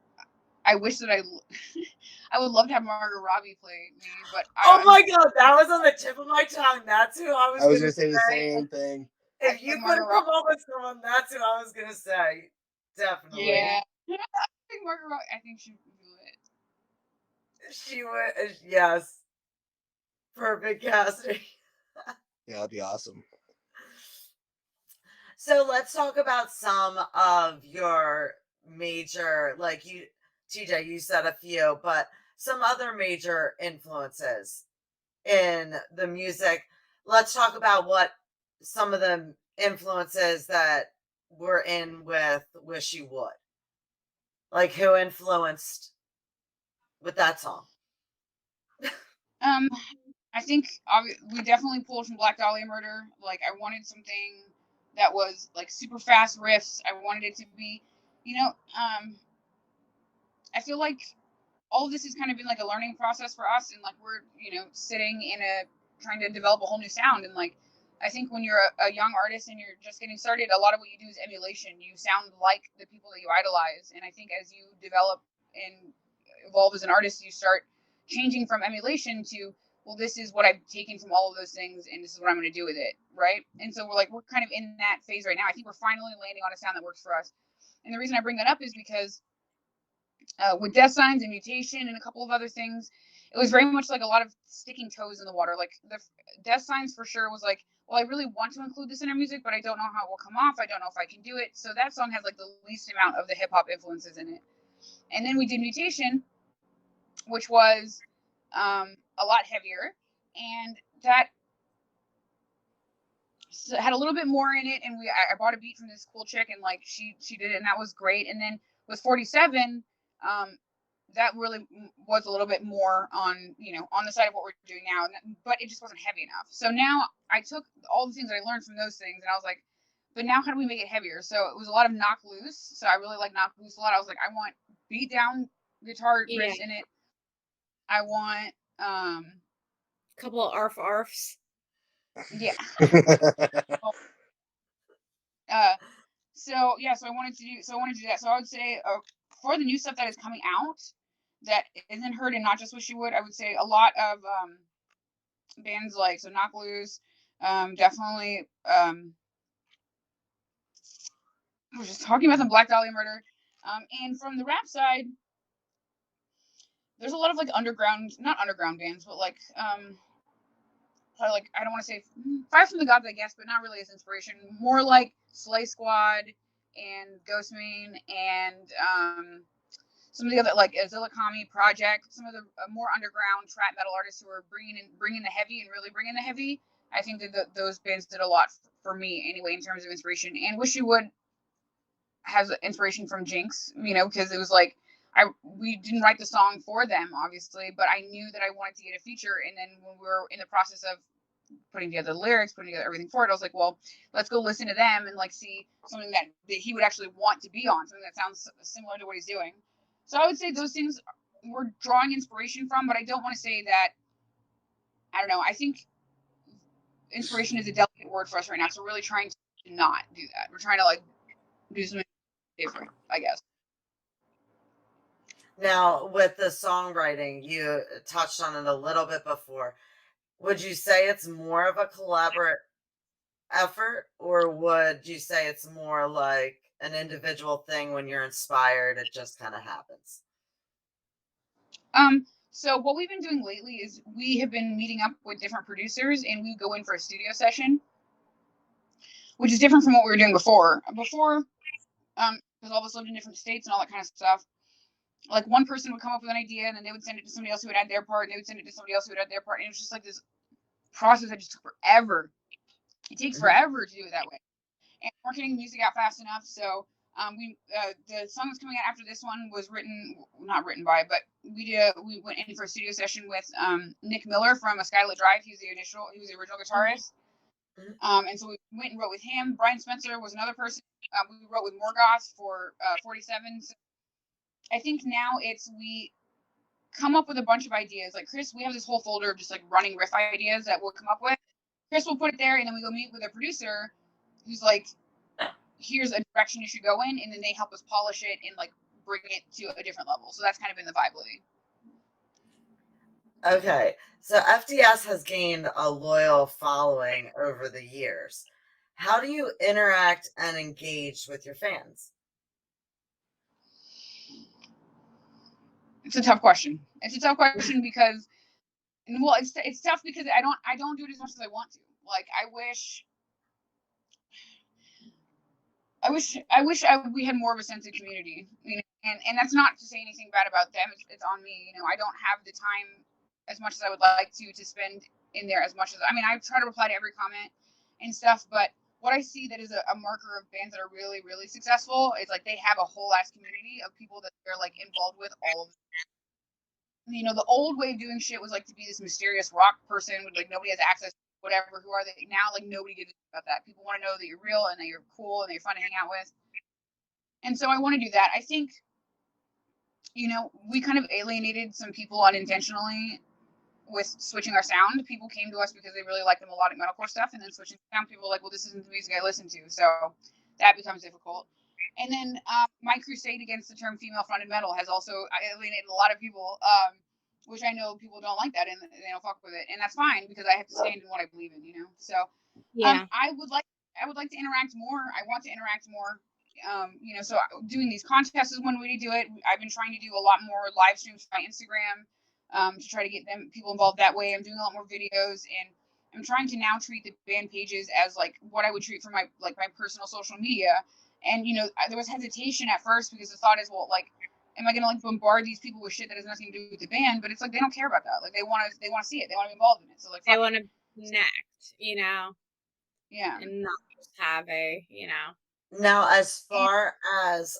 I wish that I would love to have Margot Robbie play me, but oh my god, that was on the tip of my tongue. That's who I was I was gonna say the same thing. If you could have come up with someone, that's who I was gonna say. Definitely. Yeah. I think Margot Robbie. I think she would do it. She would. Yes. Perfect casting. Yeah, that'd be awesome. So let's talk about some of your major, like you, TJ, you said a few, but some other major influences in the music. Let's talk about what some of the influences that were in with Wish You Would. Like who influenced with that song? I think we definitely pulled from Black Dahlia Murder. Like, I wanted something that was like super fast riffs. I wanted it to be, I feel like all of this has kind of been like a learning process for us, and like we're sitting in trying to develop a whole new sound. And like I think when you're a young artist and you're just getting started, a lot of what you do is emulation. You sound like the people that you idolize, and I think as you develop and evolve as an artist, you start changing from emulation to, well, this is what I've taken from all of those things, and this is what I'm going to do with it, right? And so we're kind of in that phase right now. I think we're finally landing on a sound that works for us. And the reason I bring that up is because with Death Signs and Mutation and a couple of other things, it was very much like a lot of sticking toes in the water. Like the Death Signs for sure was like, well, I really want to include this in our music, but I don't know how it will come off. I don't know if I can do it. So that song has like the least amount of the hip hop influences in it. And then we did Mutation, which was a lot heavier, and that had a little bit more in it. And I bought a beat from this cool chick, and like she did it, and that was great. And then with 47, that really was a little bit more on the side of what we're doing now, but it just wasn't heavy enough. So now I took all the things that I learned from those things, and I was like, but now how do we make it heavier? So it was a lot of Knock Loose. So I really like Knock Loose a lot. I was like, I want beat down guitar riffs in it. I want couple of arfs. Yeah. So I wanted to do that. So I would say for the new stuff that is coming out that isn't heard and not just Wish You Would, I would say a lot of bands like Knock Loose, definitely I was just talking about some Black Dahlia Murder. And from the rap side, there's a lot of like not underground bands, but like probably like, I don't want to say Five from the Gods, I guess, but not really as inspiration. More like Slay Squad and Ghostmane and some of the other like Azilakami Project, some of the more underground trap metal artists who are bringing the heavy and really bringing the heavy. I think that those bands did a lot for me anyway in terms of inspiration. And Wish You Would has inspiration from Jinx, because it was like we didn't write the song for them, obviously, but I knew that I wanted to get a feature. And then when we were in the process of putting together the lyrics, putting together everything for it, I was like, well, let's go listen to them and like see something that he would actually want to be on, something that sounds similar to what he's doing. So I would say those things we're drawing inspiration from, but I don't want to say that. I don't know. I think inspiration is a delicate word for us right now, so we're really trying to not do that. We're trying to like do something different, I guess. Now, with the songwriting, you touched on it a little bit before. Would you say it's more of a collaborative effort, or would you say it's more like an individual thing when you're inspired, it just kind of happens? So what we've been doing lately is we have been meeting up with different producers and we go in for a studio session, which is different from what we were doing before. Because all of us lived in different states and all that kind of stuff. Like one person would come up with an idea and then they would send it to somebody else who would add their part, and they would send it to somebody else who would add their part. And it was just like this process that just took forever. It takes Mhm. forever to do it that way. And we're getting the music out fast enough. So the song that's coming out after this one was not written by, but we went in for a studio session with Nick Miller from A Skylit Drive. He was the original guitarist. Mhm. And so we went and wrote with him. Brian Spencer was another person. We wrote with Morgoth for 47. So I think now we come up with a bunch of ideas. Like Chris, we have this whole folder of just like running riff ideas that we'll come up with. Chris will put it there, and then we go meet with a producer who's like, here's a direction you should go in, and then they help us polish it and like bring it to a different level. So that's kind of been the vibe lately. Okay, so FDS has gained a loyal following over the years. How do you interact and engage with your fans? It's a tough question. It's a tough question because, well, it's tough because I don't do it as much as I want to. Like we had more of a sense of community, you know, and that's not to say anything bad about them. It's on me, you know. I don't have the time as much as I would like to spend in there as much as, I mean, I try to reply to every comment and stuff, but what I see that is a marker of bands that are really, really successful is like they have a whole ass community of people that they're like involved with all of. You know, the old way of doing shit was like to be this mysterious rock person with like nobody has access to whatever. Who are they now? Like nobody gives a shit about that. People want to know that you're real and that you're cool and that you're fun to hang out with. And so I want to do that. I think, you know, we kind of alienated some people unintentionally with switching our sound. People came to us because they really liked the melodic metalcore stuff, and then switching sound, people were like, well, this isn't the music I listen to. So that becomes difficult. And then my crusade against the term female fronted metal has also alienated a lot of people, which I know people don't like that and they don't fuck with it. And that's fine because I have to stand in what I believe in, you know? So Yeah. I would like to interact more. I want to interact more. You know, so doing these contests is one way to do it. I've been trying to do a lot more live streams by Instagram to try to get people involved that way. I'm doing a lot more videos, and I'm trying to now treat the band pages as like what I would treat for my personal social media. And you know, there was hesitation at first because the thought is, well, like, am I gonna like bombard these people with shit that has nothing to do with the band? But it's like they don't care about that. Like they want to see it. They want to be involved in it. So like, They fuck want it. to connect, you know, Yeah. and not just have a, you know. Now, as far as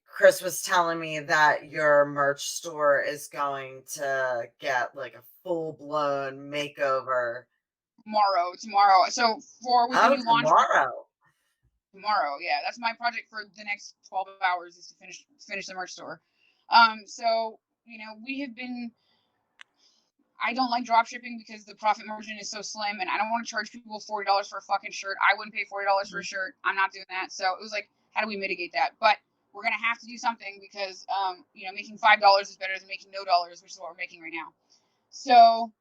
Chris was telling me that your merch store is going to get like a full blown makeover. Tomorrow. So for with the Oh, new launch tomorrow. tomorrow, yeah, that's my project for the next 12 hours is to finish the merch store. So you know, I don't like drop shipping because the profit margin is so slim, and I don't want to charge people $40 for a fucking shirt. I wouldn't pay $40 for a shirt. I'm not doing that. So it was like, how do we mitigate that? But we're gonna have to do something because you know, making $5 is better than making no dollars, which is what we're making right now. So,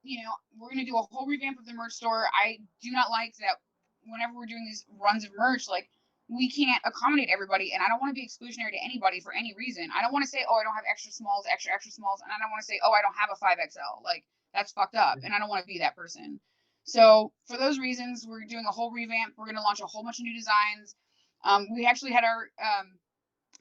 you know, we're going to do a whole revamp of the merch store. I do not like that whenever we're doing these runs of merch, like, we can't accommodate everybody. And I don't want to be exclusionary to anybody for any reason. I don't want to say, oh, I don't have extra smalls, extra smalls. And I don't want to say, oh, I don't have a 5XL. Like, that's fucked up. And I don't want to be that person. So, for those reasons, we're doing a whole revamp. We're going to launch a whole bunch of new designs. We actually had our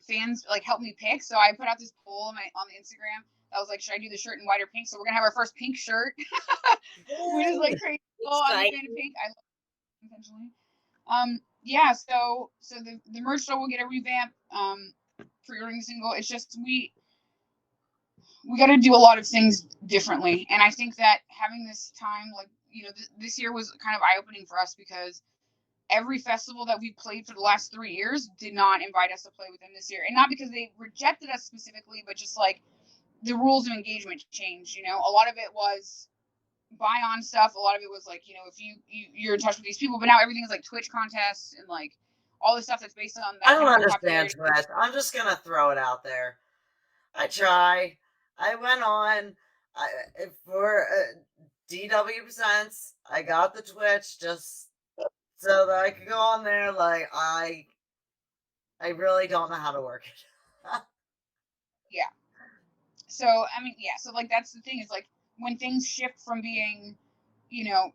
fans like help me pick. So I put out this poll on the Instagram. I was like, should I do the shirt in white or pink? So we're gonna have our first pink shirt, which is like crazy. Oh, I'm a fan of pink. I love it intentionally. Yeah. So the merch store will get a revamp. Pre-ordering the single. It's just we got to do a lot of things differently, and I think that having this time, like, you know, this year was kind of eye opening for us because every festival that we've played for the last 3 years did not invite us to play with them this year. And not because they rejected us specifically, but just like the rules of engagement changed. You know, a lot of it was buy on stuff. A lot of it was like, you know, if you're in touch with these people, but now everything is like Twitch contests and like all the stuff that's based on that I don't kind of understand popularity. Twitch. I'm just gonna throw it out there. I try. I went on for DW Presents. I got the Twitch just so that I could go on there. Like I really don't know how to work it. Yeah. So I mean, yeah. So like that's the thing is like when things shift from being, you know,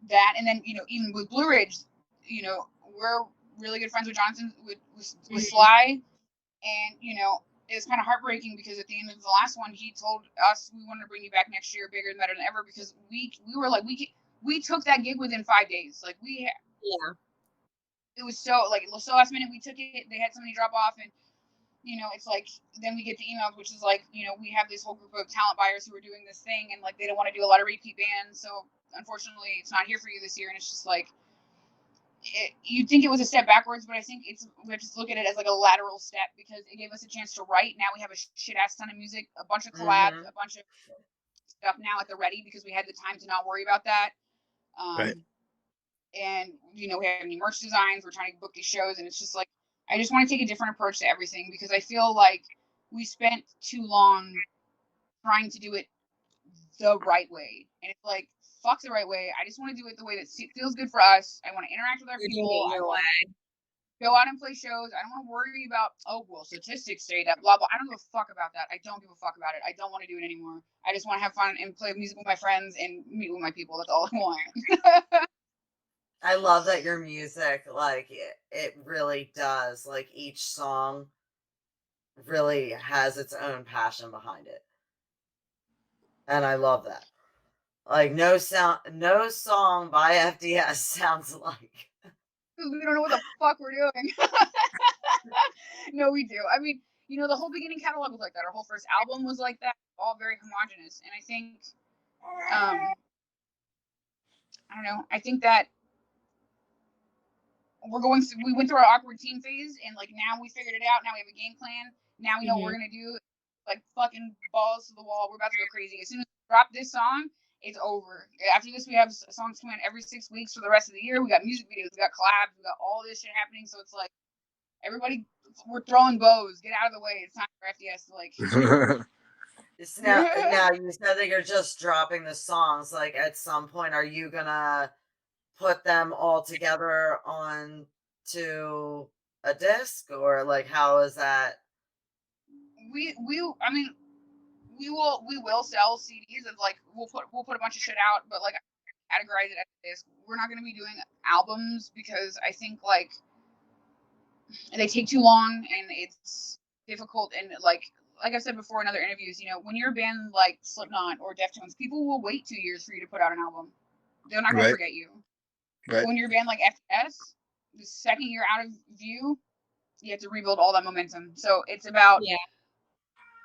that, and then even with Blue Ridge, we're really good friends with Jonathan with Sly, and it was kind of heartbreaking because at the end of the last one, he told us we wanted to bring you back next year bigger and better than ever because we were like we took that gig within 5 days. Like it was so last minute we took it. They had somebody drop off, and it's like then we get the emails, which is like we have this whole group of talent buyers who are doing this thing, and like they don't want to do a lot of repeat bands, so unfortunately it's not here for you this year. And it's just like you'd think it was a step backwards, but I think we have to look at it as like a lateral step because it gave us a chance to write. Now we have a shit ass ton of music, a bunch of collabs, a bunch of stuff now at the ready because we had the time to not worry about that. Right. And we have new merch designs. We're trying to book these shows, and it's just like I just want to take a different approach to everything because I feel like we spent too long trying to do it the right way, and it's like fuck the right way. I just want to do it the way that feels good for us. I want to interact with our people. I want to go out and play shows. I don't want to worry about statistics say that blah blah. I don't give a fuck about that. I don't give a fuck about it. I don't want to do it anymore. I just want to have fun and play music with my friends and meet with my people. That's all I want. I love that your music, like, it really does. Like, each song really has its own passion behind it. And I love that. Like, no song by FDS sounds like. We don't know what the fuck we're doing. No, we do. I mean, the whole beginning catalog was like that. Our whole first album was like that. All very homogenous. And I think, I don't know. I think that we went through our awkward team phase, and like now we figured it out. Now we have a game plan. Now we know what we're gonna do. Like fucking balls to the wall. We're about to go crazy. As soon as we drop this song, it's over. After this, we have songs coming out every 6 weeks for the rest of the year. We got music videos, we got collabs, we got all this shit happening. So it's like everybody, we're throwing bows. Get out of the way. It's time for FDS to like. Now you said that you're just dropping the songs. Like at some point, are you gonna put them all together onto a disc, or like how is that? We will sell CDs and like we'll put a bunch of shit out, but like categorize it as a disc. We're not gonna be doing albums because I think like they take too long and it's difficult, and like I said before in other interviews, when you're a band like Slipknot or Deftones, people will wait 2 years for you to put out an album. They're not gonna forget you. Right. When you're a band like FDS, the second you're out of view, you have to rebuild all that momentum. So it's about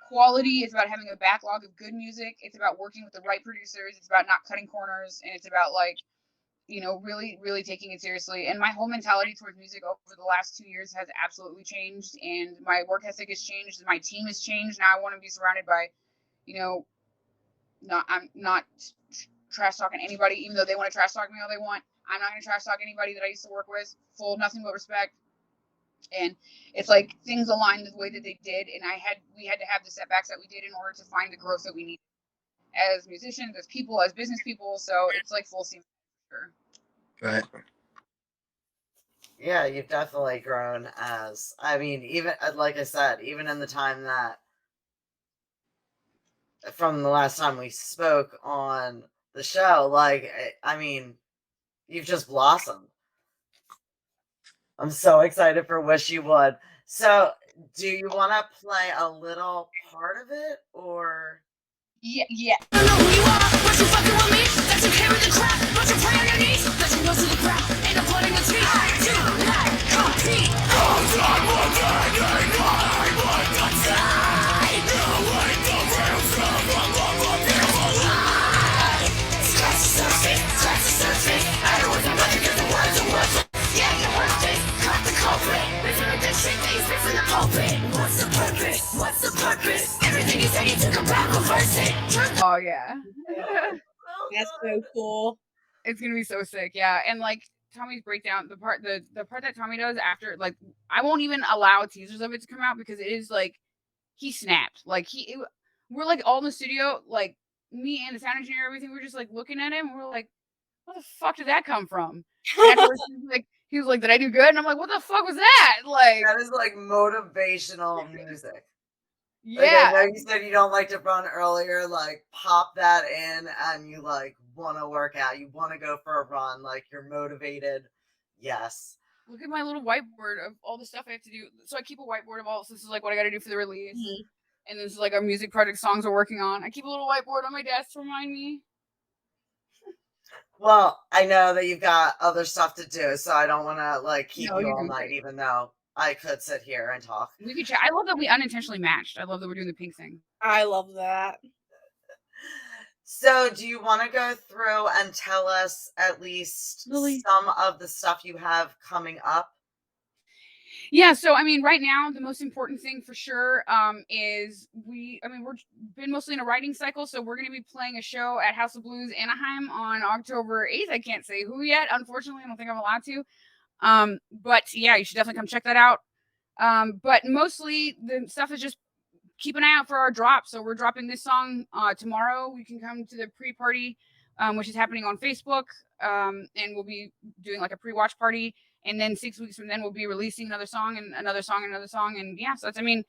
quality. It's about having a backlog of good music. It's about working with the right producers. It's about not cutting corners, and it's about like, really, really taking it seriously. And my whole mentality towards music over the last 2 years has absolutely changed, and my work ethic has changed. My team has changed. Now I want to be surrounded by, I'm not trash talking anybody, even though they want to trash talk me all they want. I'm not going to trash talk anybody that I used to work with. Full of nothing but respect. And it's like things aligned the way that they did, and we had to have the setbacks that we did in order to find the growth that we need as musicians, as people, as business people. So it's like full steam. Right. Yeah, you've definitely grown as. I mean, even like I said, even in the time that from the last time we spoke on the show, like I mean, you've just blossomed. I'm so excited for Wish You Would. So, do you want to play a little part of it, or? Yeah. I don't know who you are, but you fucking with me. That you carry the crap, but you pray on your knees. That you go to the crowd, ain't no blood in your teeth. I do not compete. Cause I'm one day, ain't I want to die. Now ain't the real stuff, I'm a beautiful lie. Scratch the surface, I don't want to let you get the words of words. Yeah, you're worth it, cut the culprit. Living with this shit that you spit from the pulpit. What's the purpose? What's the purpose? Everything you said you took about, reverse it. Oh yeah. That's so cool. It's gonna be so sick, yeah. And like Tommy's breakdown, the part that Tommy does after, like, I won't even allow teasers of it to come out because it is like he snapped. Like we're like all in the studio, like me and the sound engineer, everything. We're just like looking at him. And we're like, where the fuck did that come from? And afterwards, he was like, did I do good? And I'm like, what the fuck was that? Like, That is like motivational music. yeah. Like, I know you said you don't like to run earlier. Like, pop that in, and you like want to work out. You want to go for a run. Like, you're motivated. Yes. Look at my little whiteboard of all the stuff I have to do. So I keep a whiteboard of all. So this is like what I got to do for the release. Mhm. And this is like our music project songs we're working on. I keep a little whiteboard on my desk to remind me. Well, I know that you've got other stuff to do, so I don't want to like keep No, you you're all doing night, great. even though I could sit here and talk. We could chat. I love that we unintentionally matched. I love that we're doing the pink thing. I love that. So, do you want to go through and tell us at least Lily. some of the stuff you have coming up? Yeah, so I mean, right now the most important thing for sure is we're been mostly in a writing cycle, so we're going to be playing a show at House of Blues Anaheim on October 8th. I can't say who yet, unfortunately. I don't think I'm allowed to. But yeah, you should definitely come check that out. But mostly the stuff is just keep an eye out for our drop. So we're dropping this song tomorrow. You can come to the pre-party, which is happening on Facebook, and we'll be doing like a pre-watch party. And then 6 weeks from then, we'll be releasing another song and another song and another song. And yeah, so that's, I mean,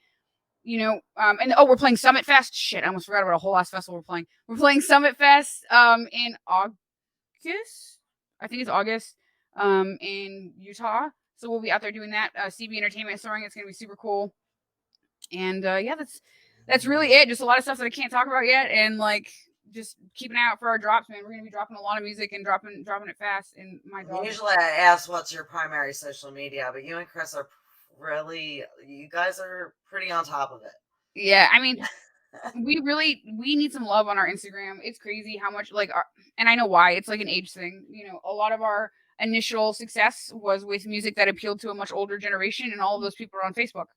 and we're playing Summit Fest. Shit, I almost forgot about a whole ass festival we're playing. We're playing Summit Fest in August. I think it's August in Utah. So we'll be out there doing that. CB Entertainment is throwing. It's going to be super cool. And yeah, that's really it. Just a lot of stuff that I can't talk about yet. And like, just keep an eye out for our drops, man. We're gonna be dropping a lot of music and dropping it fast. And my dog. Usually I ask what's your primary social media, but you and Chris are you guys are pretty on top of it. Yeah, I mean, we need some love on our Instagram. It's crazy how much and I know why. It's like an age thing. A lot of our initial success was with music that appealed to a much older generation, and all of those people are on Facebook.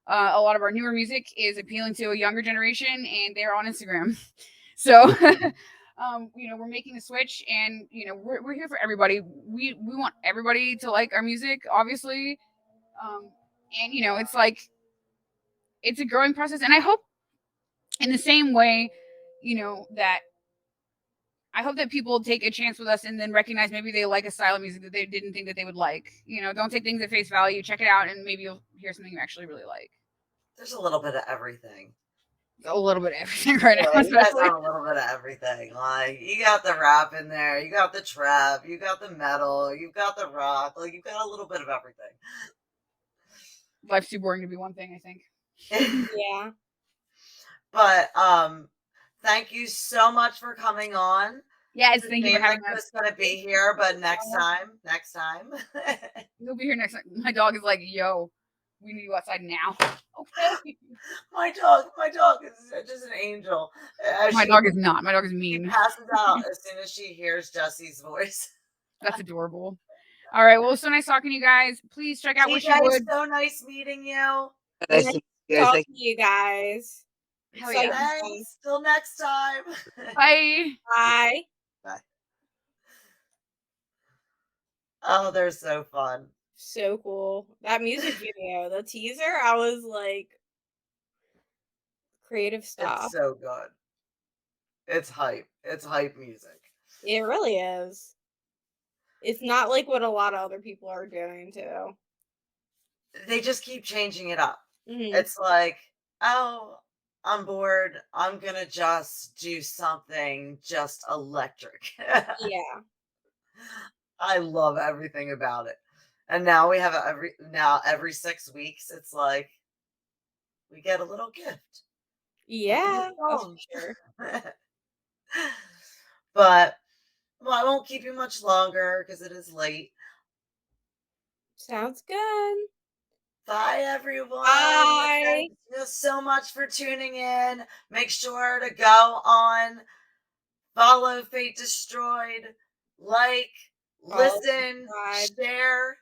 A lot of our newer music is appealing to a younger generation, and they're on Instagram. So, we're making the switch, and we're here for everybody. We want everybody to like our music, obviously, and it's like it's a growing process, and I hope in the same way, that I hope that people take a chance with us and then recognize maybe they like a style of music that they didn't think that they would like. Don't take things at face value. Check it out, and maybe you'll hear something you actually really like. There's a little bit of everything. A little bit of everything right now. You guys have a little bit of everything. Like, you got the rap in there, you got the trap, you got the metal, you got the rock. Like, you've got a little bit of everything. Life's too boring to be one thing, I think. Yeah. But thank you so much for coming on. Yes, thank you for having us. Chris is going to be here, but next time. He'll be here next time. My dog is like, yo, we need you outside now. Okay. My dog is just an angel. My dog is not. My dog is mean. She passes out as soon as she hears Jesse's voice. That's adorable. All right. Well, it was so nice talking to you guys. Please check out Wish You Would. So nice meeting you. Nice to Talk to you guys. Hell yeah. Thanks. Till next time. Bye. Bye. Bye. Oh, they're so fun. So cool. That music video, the teaser, I was like, creative stuff. It's so good. It's hype. It's hype music. It really is. It's not like what a lot of other people are doing too. They just keep changing it up. Mhm. It's like, oh, I'm bored. I'm going to just do something just electric. Yeah. I love everything about it. And now we have every 6 weeks, it's like we get a little gift. Yeah, that's for sure. But I won't keep you much longer because it is late. Sounds good. Bye, everyone. Bye. Thank you so much for tuning in. Make sure to go on, follow Fate DeStroyed, like, listen, share,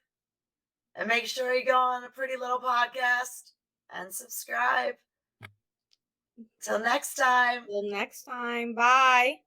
and make sure you go on a Pretty Little Podcast and subscribe. Till next time. Bye.